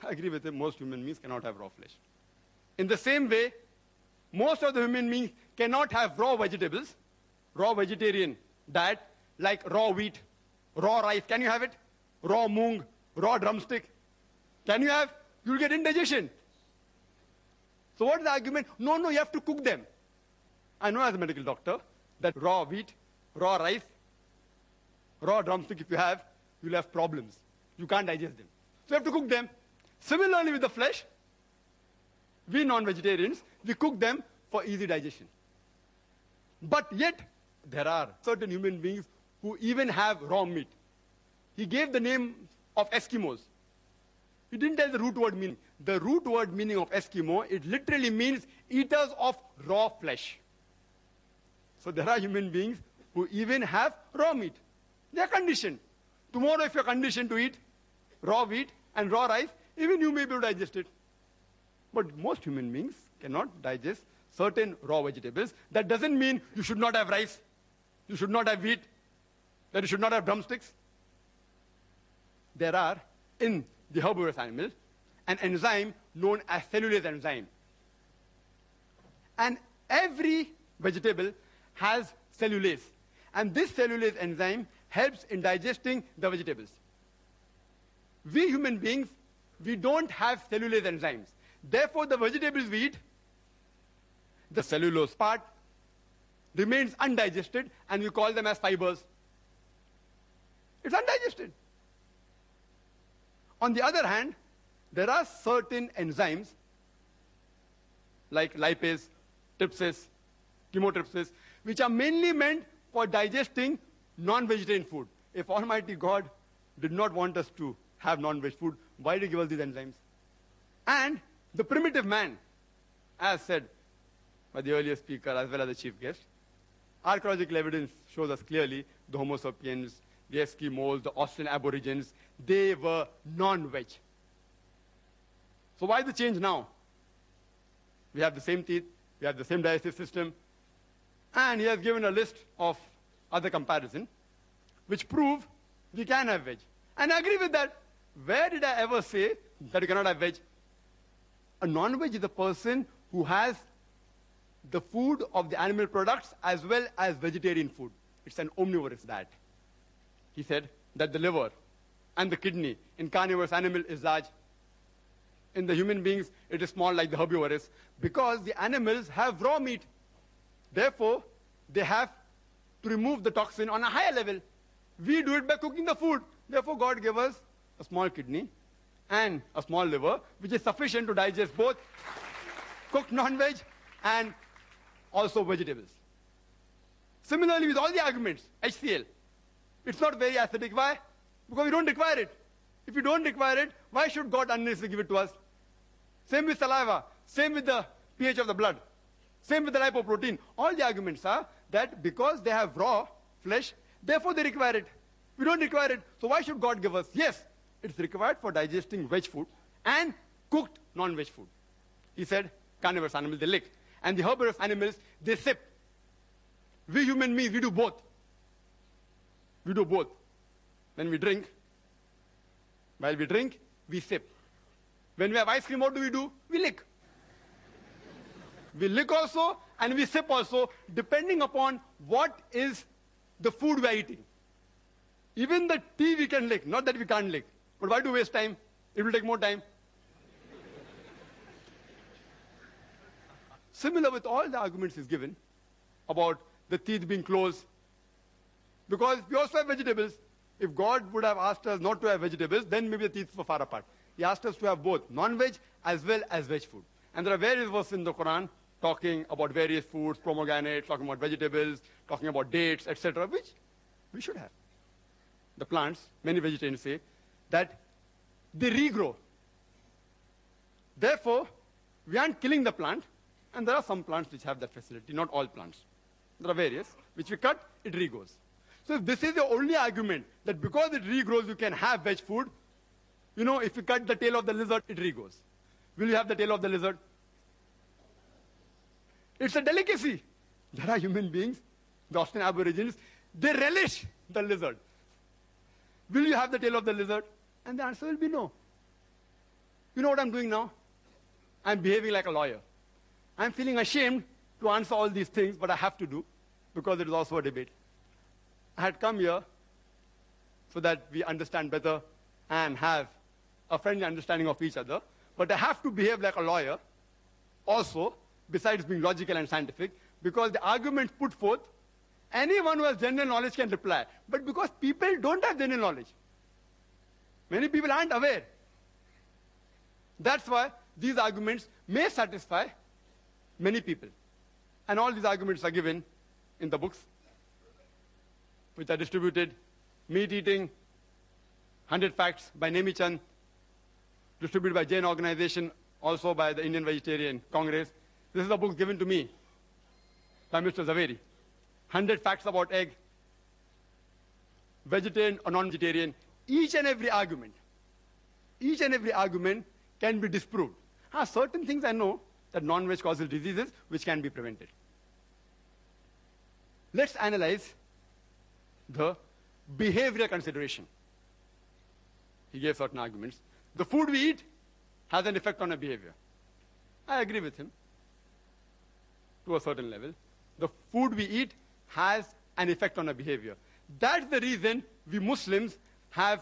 I agree with him, most human beings cannot have raw flesh. In the same way, most of the human beings cannot have raw vegetables, raw vegetarian diet, like raw wheat, raw rice. Can you have it? Raw moong, raw drumstick. Can you have? You'll get indigestion. So what is the argument? No, you have to cook them. I know as a medical doctor that raw wheat, raw rice, raw drumstick, if you have, you'll have problems. You can't digest them. So you have to cook them. Similarly with the flesh, we non-vegetarians, we cook them for easy digestion. But yet, there are certain human beings who even have raw meat. He gave the name of Eskimos. He didn't tell the root word meaning. The root word meaning of Eskimo, it literally means eaters of raw flesh. So there are human beings who even have raw meat. They are conditioned. Tomorrow if you're conditioned to eat raw wheat and raw rice, even you may be able to digest it. But most human beings cannot digest certain raw vegetables. That doesn't mean you should not have rice, you should not have wheat, that you should not have drumsticks. There are, in the herbivorous animal, an enzyme known as cellulase enzyme. And every vegetable has cellulase. And this cellulase enzyme helps in digesting the vegetables. We human beings, we don't have cellulase enzymes. Therefore, the vegetables we eat, the cellulose part remains undigested, and we call them as fibers. It's undigested. On the other hand, there are certain enzymes like lipase, trypsis, chymotrypsis, which are mainly meant for digesting non-vegetarian food. If Almighty God did not want us to have non-veg food, why did He give us these enzymes? And the primitive man, as said by the earlier speaker as well as the chief guest, archaeological evidence shows us clearly the Homo sapiens, the Eskimos, the Australian Aborigines, they were non-veg. So why the change now? We have the same teeth, we have the same digestive system, and he has given a list of other comparisons which prove we can have veg. And I agree with that. Where did I ever say that you cannot have veg? A non-veg is a person who has the food of the animal products as well as vegetarian food. It's an omnivorous diet. He said that the liver and the kidney in carnivorous animal is large. In the human beings, it is small like the herbivorous, because the animals have raw meat. Therefore, they have to remove the toxin on a higher level. We do it by cooking the food. Therefore, God gave us a small kidney and a small liver, which is sufficient to digest both cooked non-veg and also vegetables. Similarly, with all the arguments, HCl, it's not very acidic. Why? Because we don't require it. If you don't require it, why should God unnecessarily give it to us? Same with saliva, same with the pH of the blood, same with the lipoprotein. All the arguments are that because they have raw flesh, therefore they require it. We don't require it, so why should God give us? Yes, it's required for digesting veg food and cooked non-veg food. He said, carnivorous animals, they lick. And the herbivorous animals, they sip. We human beings, we do both. We do both. When we drink, while we drink, we sip. When we have ice cream, what do? We lick. We lick also, and we sip also, depending upon what is the food we are eating. Even the tea we can lick, not that we can't lick. But why do we waste time? It will take more time. Similar with all the arguments he's given about the teeth being closed. Because we also have vegetables. If God would have asked us not to have vegetables, then maybe the teeth were far apart. He asked us to have both non-veg as well as veg food. And there are various verses in the Quran talking about various foods, pomegranates, talking about vegetables, talking about dates, etc., which we should have. The plants, many vegetarians say, that they regrow. Therefore, we aren't killing the plant, and there are some plants which have that facility, not all plants. There are various, which we cut, it regrows. So if this is the only argument, that because it regrows, you can have veg food, you know, if you cut the tail of the lizard, it regrows. Will you have the tail of the lizard? It's a delicacy. There are human beings, the Australian Aborigines, they relish the lizard. Will you have the tail of the lizard? And the answer will be no. You know what I'm doing now? I'm behaving like a lawyer. I'm feeling ashamed to answer all these things, but I have to do, because it is also a debate. I had come here so that we understand better and have a friendly understanding of each other, but I have to behave like a lawyer also, besides being logical and scientific, because the arguments put forth, anyone who has general knowledge can reply. But because people don't have general knowledge, many people aren't aware. That's why these arguments may satisfy many people. And all these arguments are given in the books, which are distributed. Meat Eating, 100 Facts by Nemi Chand, distributed by Jain organization, also by the Indian Vegetarian Congress. This is a book given to me by Mr. Zaveri. 100 facts about egg, vegetarian or non-vegetarian. Each and every argument can be disproved. Certain things I know that non-veg causes diseases which can be prevented. Let's analyze the behavioral consideration. He gave certain arguments. The food we eat has an effect on our behavior. I agree with him to a certain level. The food we eat has an effect on our behavior. That's the reason we Muslims have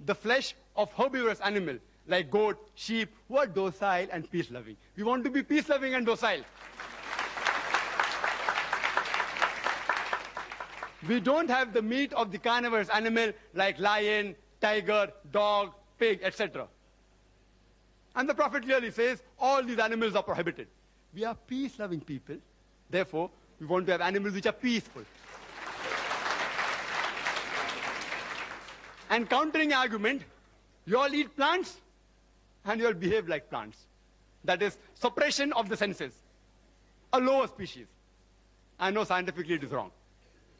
the flesh of herbivorous animals like goat, sheep, who are docile and peace-loving. We want to be peace-loving and docile. We don't have the meat of the carnivorous animal like lion, tiger, dog, pig, etc. And the Prophet clearly says all these animals are prohibited. We are peace-loving people. Therefore, we want to have animals which are peaceful. And countering argument, you all eat plants and you all behave like plants. That is suppression of the senses. A lower species. I know scientifically it is wrong.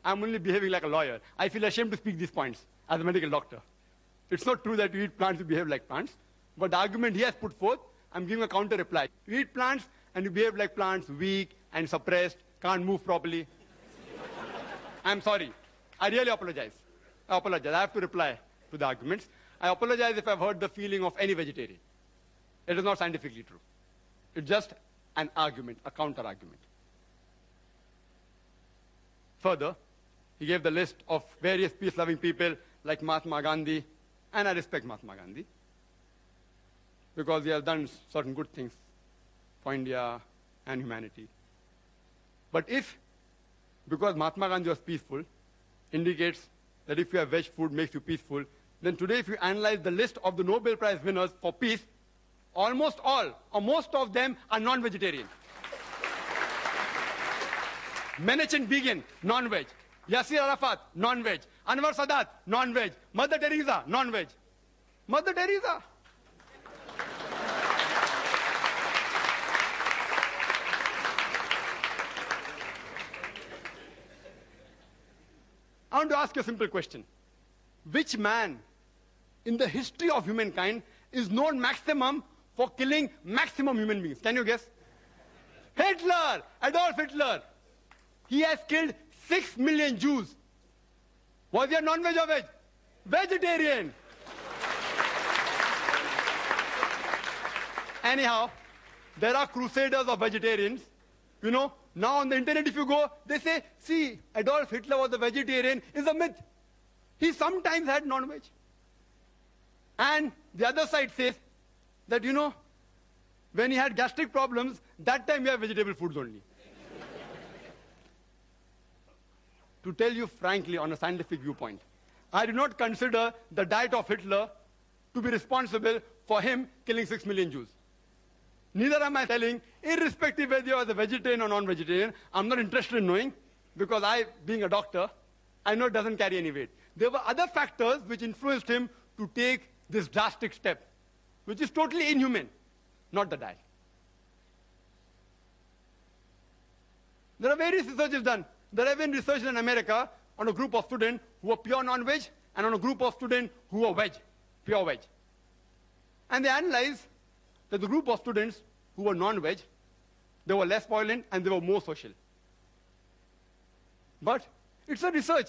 I'm only behaving like a lawyer. I feel ashamed to speak these points as a medical doctor. It's not true that you eat plants, you behave like plants. But the argument he has put forth, I'm giving a counter reply. You eat plants and you behave like plants, weak and suppressed, can't move properly. I'm sorry. I really apologize. I have to reply to the arguments. I apologize if I've hurt the feeling of any vegetarian. It is not scientifically true. It's just an argument, a counter-argument. Further, he gave the list of various peace-loving people like Mahatma Gandhi, and I respect Mahatma Gandhi because he has done certain good things for India and humanity. But if, because Mahatma Gandhi was peaceful, indicates that if you have veg food makes you peaceful, then today if you analyze the list of the Nobel Prize winners for peace, almost all, or most of them are non-vegetarian. Menachem Begin, non-veg. Yasser Arafat, non-veg. Anwar Sadat, non-veg. Mother Teresa, non-veg. Mother Teresa. I want to ask you a simple question. Which man in the history of humankind is known maximum for killing maximum human beings? Can you guess? Hitler, Adolf Hitler. He has killed 6 million Jews. Was he a non-veg or veg? Vegetarian. Anyhow, there are crusaders of vegetarians. You know, now on the internet if you go, they say, see, Adolf Hitler was a vegetarian is a myth. He sometimes had non-veg. And the other side says that, you know, when he had gastric problems, that time we have vegetable foods only. To tell you frankly, on a scientific viewpoint, I do not consider the diet of Hitler to be responsible for him killing 6 million Jews. Neither am I telling, irrespective whether you are a vegetarian or non-vegetarian, I'm not interested in knowing, because I, being a doctor, I know it doesn't carry any weight. There were other factors which influenced him to take this drastic step, which is totally inhuman, not the diet. There are various researches done. There have been research in America on a group of students who are pure non-veg and on a group of students who are veg, pure veg. And they analyzed that the group of students who were non-veg, they were less violent and they were more social. But it's a research.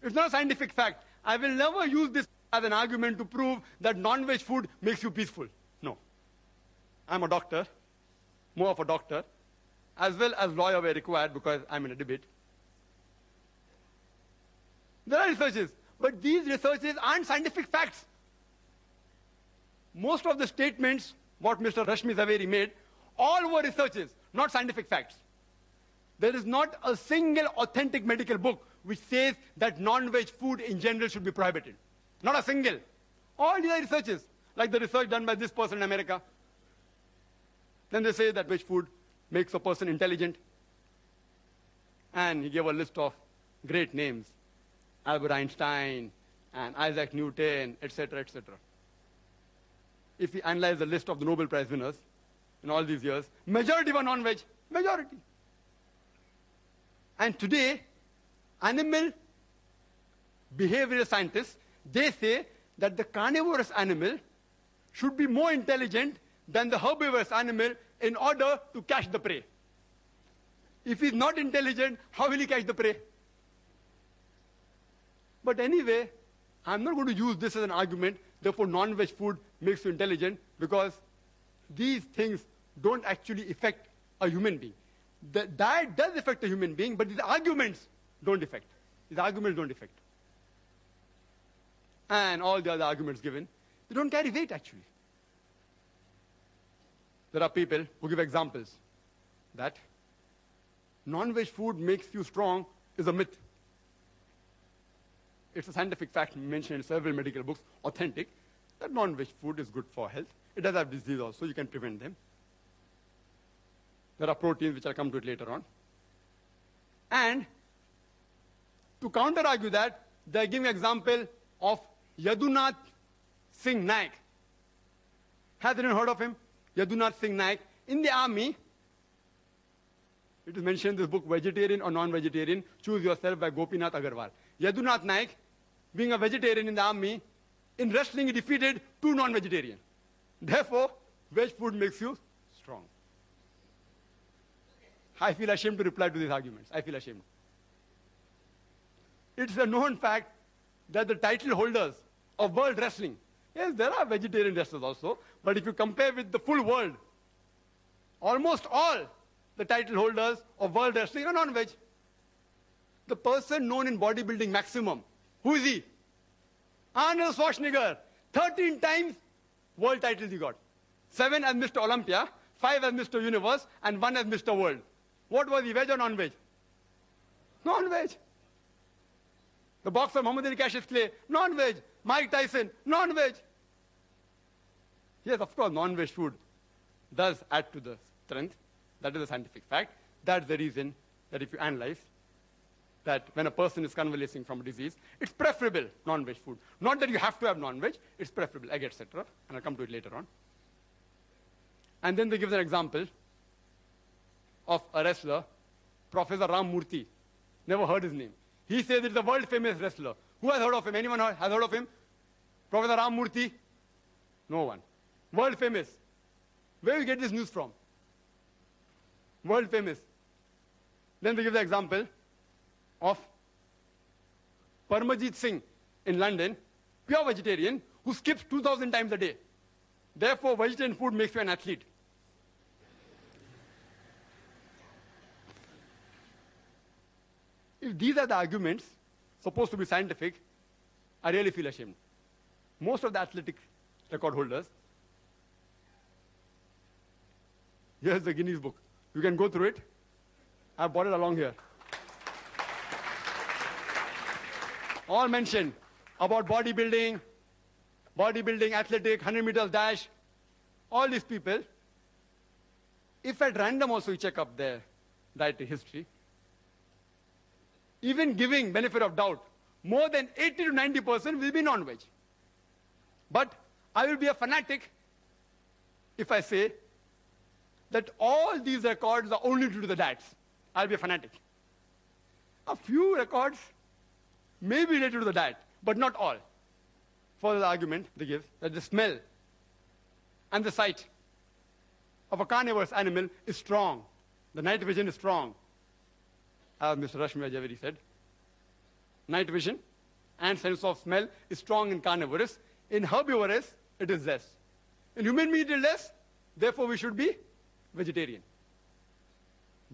It's not a scientific fact. I will never use this as an argument to prove that non-veg food makes you peaceful. No. I'm a doctor, more of a doctor, as well as lawyer were required because I'm in a debate. There are researches, but these researches aren't scientific facts. Most of the statements, what Mr. Rashmi Zaveri made, all were researches, not scientific facts. There is not a single authentic medical book which says that non-veg food in general should be prohibited. Not a single. All these are researches, like the research done by this person in America. Then they say that veg food makes a person intelligent. And he gave a list of great names. Albert Einstein and Isaac Newton, etc., etc. if we analyze the list of the Nobel Prize winners in all these years, majority were non-veg. Majority. And today, animal behavioral scientists, they say that the carnivorous animal should be more intelligent than the herbivorous animal in order to catch the prey. If he's not intelligent, how will he catch the prey? But anyway, I'm not going to use this as an argument, therefore non-veg food makes you intelligent, because these things don't actually affect a human being. The diet does affect a human being, but these arguments don't affect. These arguments don't affect. And all the other arguments given, they don't carry weight actually. There are people who give examples that non-veg food makes you strong is a myth. It's a scientific fact mentioned in several medical books, authentic, that non-veg food is good for health. It does have disease also, you can prevent them. There are proteins, which I'll come to it later on. And to counter-argue that, they're giving an example of Yadunath Singh Naik. Has anyone heard of him? Yadunath Singh Naik. In the army, it is mentioned in this book, Vegetarian or Non-Vegetarian, Choose Yourself by Gopinath Agarwal. Yadunath Naik, being a vegetarian in the army, in wrestling he defeated 2 non-vegetarian. Therefore, veg food makes you strong. I feel ashamed to reply to these arguments. I feel ashamed. It's a known fact that the title holders of world wrestling, yes, there are vegetarian wrestlers also, but if you compare with the full world, almost all the title holders of world wrestling are non-veg. The person known in bodybuilding maximum, who is he? Arnold Schwarzenegger. 13 times world titles he got. 7 as Mr. Olympia, 5 as Mr. Universe, and 1 as Mr. World. What was he, veg or non-veg? Non-veg. The boxer Muhammad Ali Cassius Clay, non-veg. Mike Tyson, non-veg. Yes, of course, non-veg food does add to the strength. That is a scientific fact. That's the reason that if you analyze that when a person is convalescing from a disease, it's preferable non-veg food. Not that you have to have non-veg, it's preferable, egg, etc. And I'll come to it later on. And then they give an example of a wrestler, Professor Ram Murthy. Never heard his name. He says it's a world-famous wrestler. Who has heard of him? Anyone has heard of him? Professor Ram Murthy? No one. World-famous. Where do you get this news from? World-famous. Then they give the example of Parmajit Singh in London, pure vegetarian, who skips 2,000 times a day. Therefore, vegetarian food makes you an athlete. If these are the arguments supposed to be scientific, I really feel ashamed. Most of the athletic record holders, here's the Guinness book. You can go through it. I brought it along here. All mentioned about bodybuilding, athletic, 100 meters dash, all these people, if at random also you check up their dietary history, even giving benefit of doubt, more than 80 to 90% will be non-veg. But I will be a fanatic if I say that all these records are only due to the diets. I'll be a fanatic. A few records may be related to the diet, but not all. For the argument they give that the smell and the sight of a carnivorous animal is strong. The night vision is strong. As Mr. Rashmi Javeri said, night vision and sense of smell is strong in carnivorous. In herbivorous, it is less. In human meat, it is less. Therefore, we should be vegetarian.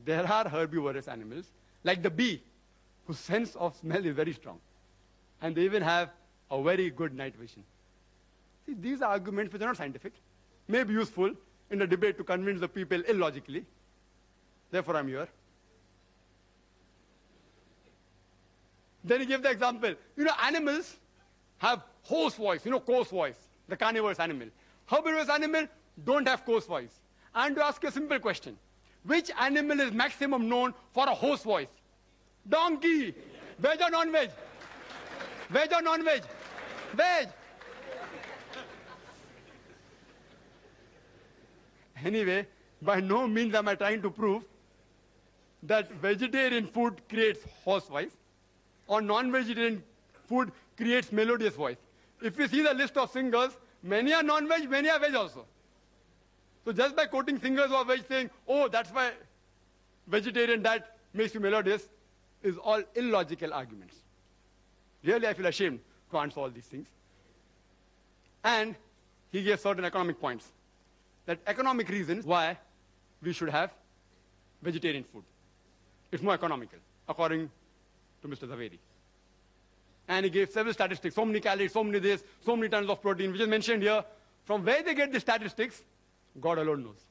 There are herbivorous animals, like the bee, whose sense of smell is very strong. And they even have a very good night vision. See, these are arguments which are not scientific, may be useful in a debate to convince the people illogically. Therefore, I'm here. Then he gave the example. Animals have hoarse voice, coarse voice, the carnivorous animal. Herbivorous animal don't have coarse voice. And to ask you a simple question, which animal is maximum known for a hoarse voice? Donkey. Veg or non-veg? Veg or non-veg? Veg. Anyway, by no means am I trying to prove that vegetarian food creates hoarse voice or non-vegetarian food creates melodious voice. If you see the list of singers, many are non-veg, many are veg also. So just by quoting singers who are veg saying, oh, that's why vegetarian diet makes you melodious, is all illogical arguments. Really, I feel ashamed to answer all these things. And he gave certain economic points. That economic reasons why we should have vegetarian food. It's more economical, according to Mr. Zaveri. And he gave several statistics, so many calories, so many this, so many tons of protein, which is mentioned here. From where they get the statistics, God alone knows.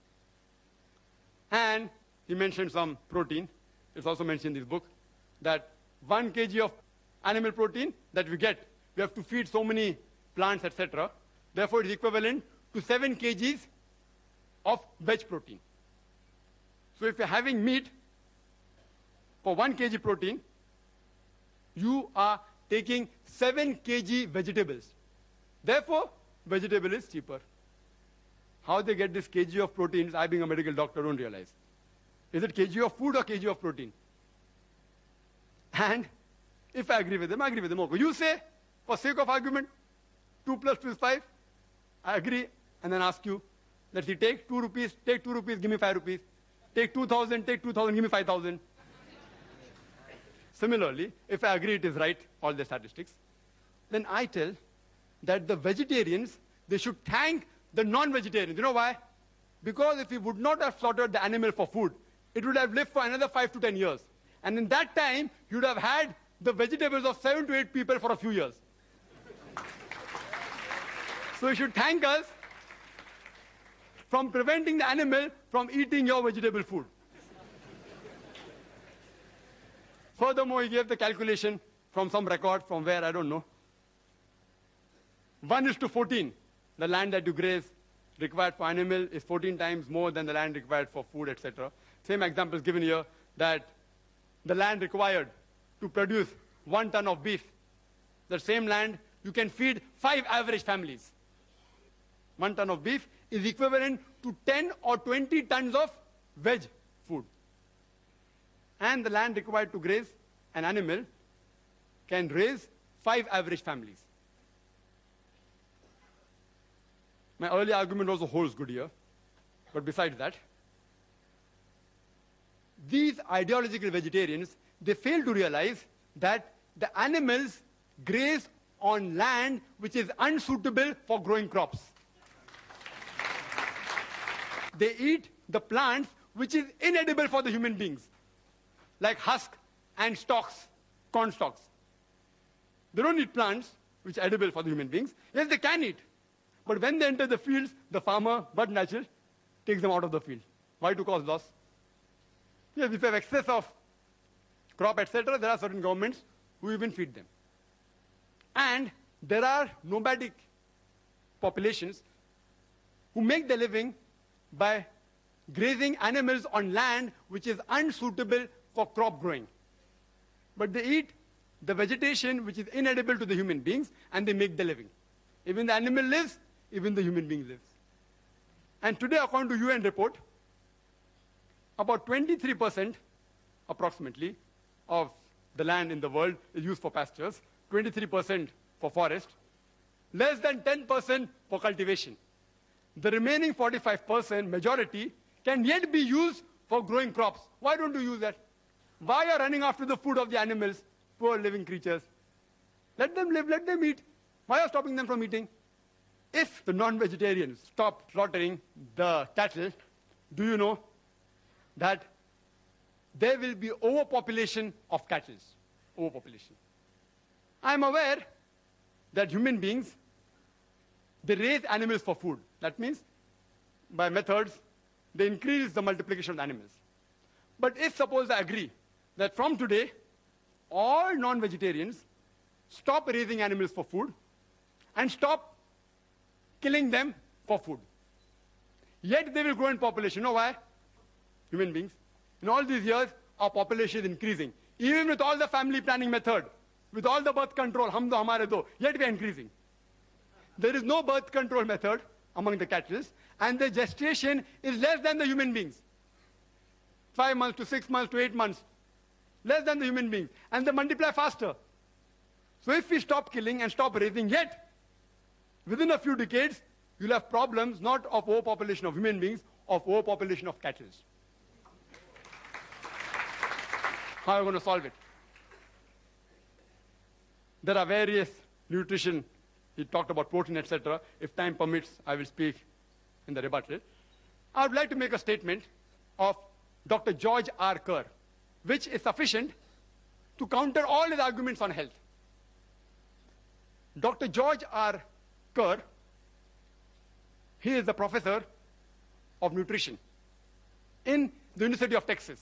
And he mentioned some protein. It's also mentioned in this book that 1 kg of animal protein that we get, we have to feed so many plants, etc. Therefore, it is equivalent to 7 kgs of veg protein. So if you're having meat for 1 kg protein, you are taking 7 kg vegetables. Therefore, vegetable is cheaper. How they get this kg of proteins, I being a medical doctor don't realize. Is it kg of food or kg of protein? And if I agree with them, I agree with them. Okay. You say, for sake of argument, 2 plus 2 is 5. I agree, and then ask you, let's see, take 2 rupees, give me 5 rupees. Take 2,000, give me 5,000. Similarly, if I agree it is right, all the statistics, then I tell that the vegetarians, they should thank the non-vegetarians. You know why? Because if we would not have slaughtered the animal for food, it would have lived for another 5 to 10 years. And in that time, you would have had the vegetables of 7 to 8 people for a few years. So you should thank us from preventing the animal from eating your vegetable food. Furthermore, he gave the calculation from some record, from where, I don't know. 1:14, the land that you graze required for animal is 14 times more than the land required for food, etc. Same example is given here, that the land required to produce 1 ton of beef, the same land you can feed 5 average families. 1 ton of beef is equivalent to 10 or 20 tons of veg food. And the land required to graze an animal can raise 5 average families. My early argument also holds good here. But besides that, these ideological vegetarians, they fail to realize that the animals graze on land which is unsuitable for growing crops. They eat the plants which is inedible for the human beings, like husk and stalks, corn stalks. They don't eat plants which are edible for the human beings. Yes, they can eat. But when they enter the fields, the farmer, but natural, takes them out of the field. Why? To cause loss. Yes, if you have excess of crop, etc., there are certain governments who even feed them. And there are nomadic populations who make their living by grazing animals on land which is unsuitable for crop growing. But they eat the vegetation which is inedible to the human beings, and they make their living. Even the animal lives, even the human being lives. And today, according to UN report, about 23% approximately of the land in the world is used for pastures, 23% for forest, less than 10% for cultivation. The remaining 45%, majority, can yet be used for growing crops. Why don't you use that? Why are you running after the food of the animals, poor living creatures? Let them live, let them eat. Why are you stopping them from eating? If the non-vegetarians stop slaughtering the cattle, do you know that there will be overpopulation of cattle? Overpopulation. I'm aware that human beings, they raise animals for food. That means, by methods, they increase the multiplication of the animals. But if suppose I agree that from today, all non-vegetarians stop raising animals for food and stop killing them for food, yet they will grow in population. You know why? Human beings. In all these years, our population is increasing. Even with all the family planning method, with all the birth control, hum do hamare do, yet we are increasing. There is no birth control method among the cattle, and the gestation is less than the human beings. 5 months to 6 months to 8 months, less than the human beings, and they multiply faster. So if we stop killing and stop raising yet, within a few decades, you'll have problems not of overpopulation of human beings, of overpopulation of cattle. How are we going to solve it? There are various nutrition. He talked about protein, etc. If time permits, I will speak in the rebuttal. I would like to make a statement of Dr. George R. Kerr, which is sufficient to counter all his arguments on health. Dr. George R. Kerr, he is the professor of nutrition in the University of Texas.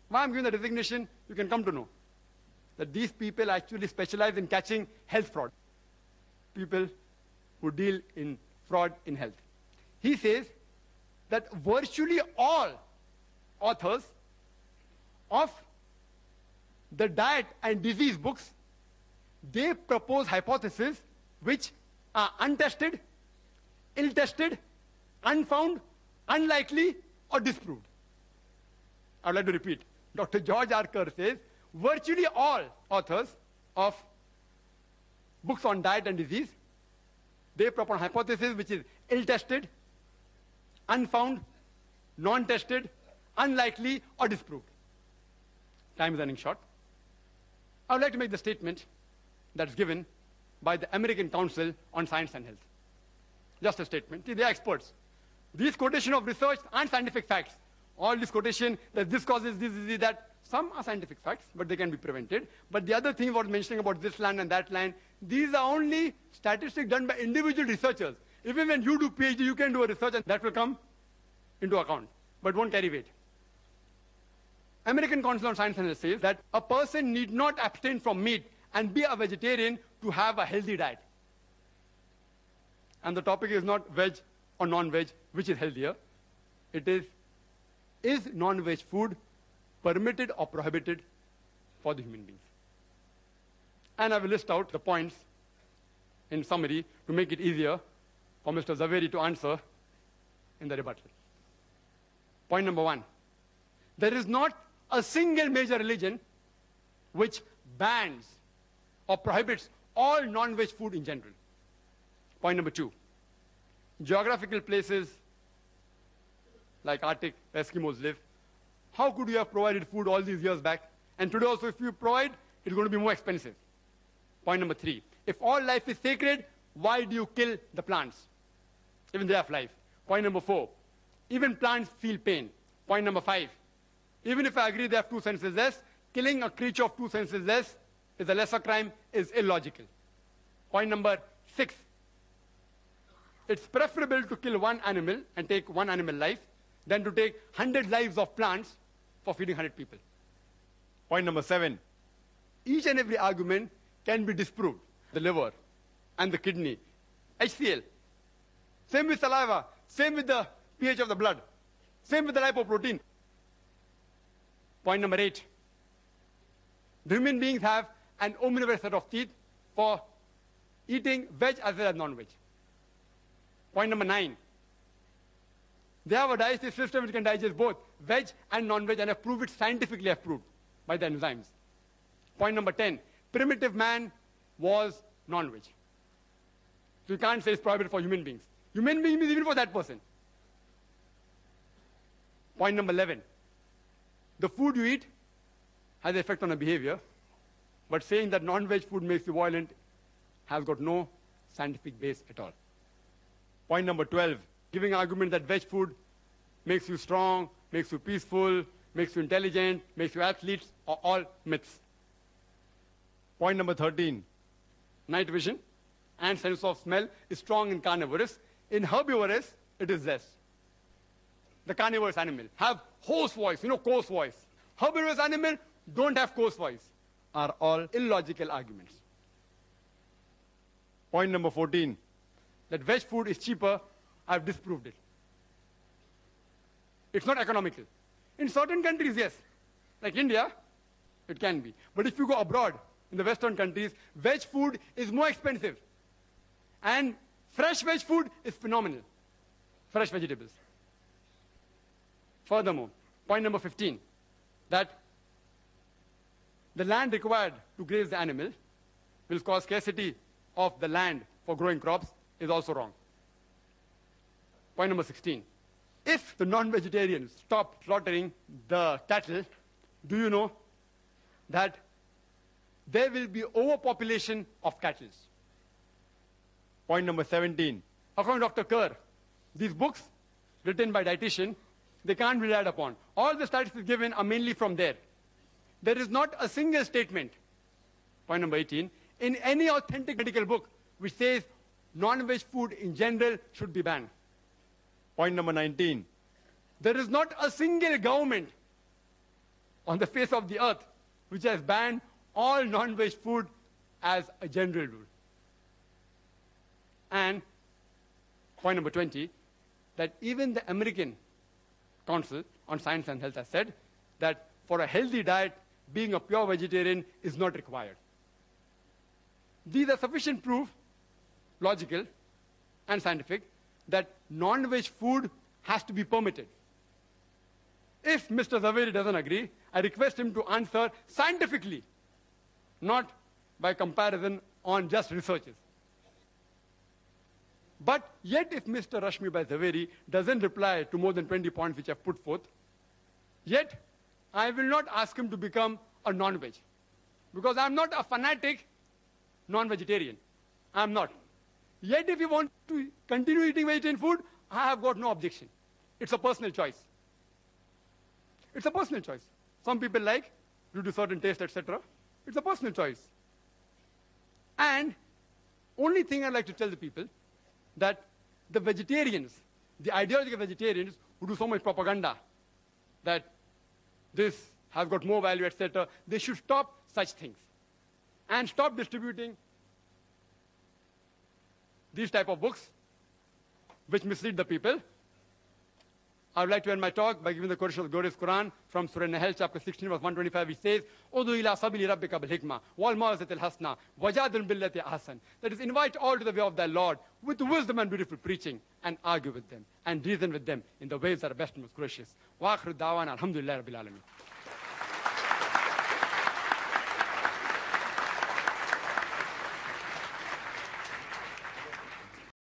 Why I'm giving the designation, you can come to know that these people actually specialize in catching health fraud. People who deal in fraud in health. He says that virtually all authors of the diet and disease books, they propose hypotheses which are untested, ill-tested, unfound, unlikely, or disproved. I would like to repeat. Dr. George R. Kerr says virtually all authors of books on diet and disease, they propose hypothesis which is ill-tested, unfound, non-tested, unlikely, or disproved. Time is running short. I would like to make the statement that's given by the American Council on Science and Health. Just a statement. See, they are experts. These quotation of research aren't scientific facts. All this quotation that this causes this, that, some are scientific facts, but they can be prevented. But the other thing about mentioning about this land and that land, these are only statistics done by individual researchers. Even when you do PhD, you can do a research and that will come into account, but won't carry weight. American Council on Science and Health says that a person need not abstain from meat and be a vegetarian to have a healthy diet. And the topic is not veg or non-veg, which is healthier. It is non-veg food permitted or prohibited for the human beings? And I will list out the points in summary to make it easier for Mr. Zaveri to answer in the rebuttal. Point number 1. There is not a single major religion which bans or prohibits all non-veg food in general. Point number 2. Geographical places like Arctic, where Eskimos live, how could you have provided food all these years back? And today also, if you provide, it's going to be more expensive. Point number 3. If all life is sacred, why do you kill the plants? Even they have life. Point number 4. Even plants feel pain. Point number 5. Even if I agree they have 2 senses less, killing a creature of 2 senses less is a lesser crime, is illogical. Point number 6. It's preferable to kill 1 animal and take 1 animal life than to take 100 lives of plants for feeding 100 people. Point number 7. Each and every argument can be disproved. The liver and the kidney, HCl. Same with saliva, same with the pH of the blood, same with the lipoprotein. Point number 8. The human beings have an omnivorous set of teeth for eating veg as well as non-veg. Point number 9. They have a digestive system which can digest both veg and non-veg and have proved it scientifically approved by the enzymes. Point number 10. Primitive man was non-veg. So you can't say it's prohibited for human beings. Human beings means even for that person. Point number 11. The food you eat has an effect on your behavior, but saying that non-veg food makes you violent has got no scientific base at all. Point number 12. Giving argument that veg food makes you strong, makes you peaceful, makes you intelligent, makes you athletes, are all myths. Point number 13. Night vision and sense of smell is strong in carnivorous. In herbivorous, it is less. The carnivorous animal have hoarse voice, coarse voice. Herbivorous animal don't have coarse voice. Are all illogical arguments. Point number 14. That veg food is cheaper, I've disproved it. It's not economical. In certain countries, yes. Like India, it can be. But if you go abroad, in the Western countries, veg food is more expensive. And fresh veg food is phenomenal. fresh vegetables. Furthermore, point number 15, that the land required to graze the animal will cause scarcity of the land for growing crops is also wrong. Point number 16, if the non-vegetarians stop slaughtering the cattle, do you know that there will be overpopulation of cattle? Point number 17. According to Dr. Kerr, these books written by dietitian, they can't be relied upon. All the statistics given are mainly from there. There is not a single statement, point number 18, in any authentic medical book which says non-veg food in general should be banned. Point number 19. There is not a single government on the face of the earth which has banned all non-veg food as a general rule. And point number 20, that even the American Council on Science and Health has said that for a healthy diet, being a pure vegetarian is not required. These are sufficient proof, logical and scientific, that non-veg food has to be permitted. If Mr. Zaveri doesn't agree, I request him to answer scientifically, not by comparison on just researches. But yet if Mr. Rashmi Bhai Zaveri doesn't reply to more than 20 points which I've put forth, yet I will not ask him to become a non-veg. Because I'm not a fanatic non-vegetarian. I'm not. Yet if you want to continue eating vegetarian food, I have got no objection. It's a personal choice. It's a personal choice. Some people like, due to certain taste, etc. It's a personal choice. And only thing I'd like to tell the people, that the vegetarians, the ideological vegetarians who do so much propaganda, that this has got more value, etc., they should stop such things and stop distributing these type of books which mislead the people. I would like to end my talk by giving the quotation of the glorious Quran from Surah Nahl, chapter 16, verse 125, which says, "Udu ila sabili rabbika bil hikmah wal maw'izatil hasana wajadil billati ahsan." That is, invite all to the way of thy Lord with wisdom and beautiful preaching, and argue with them and reason with them in the ways that are best and most gracious. Wa akhiru da'wana alhamdulillahi rabbil alamin.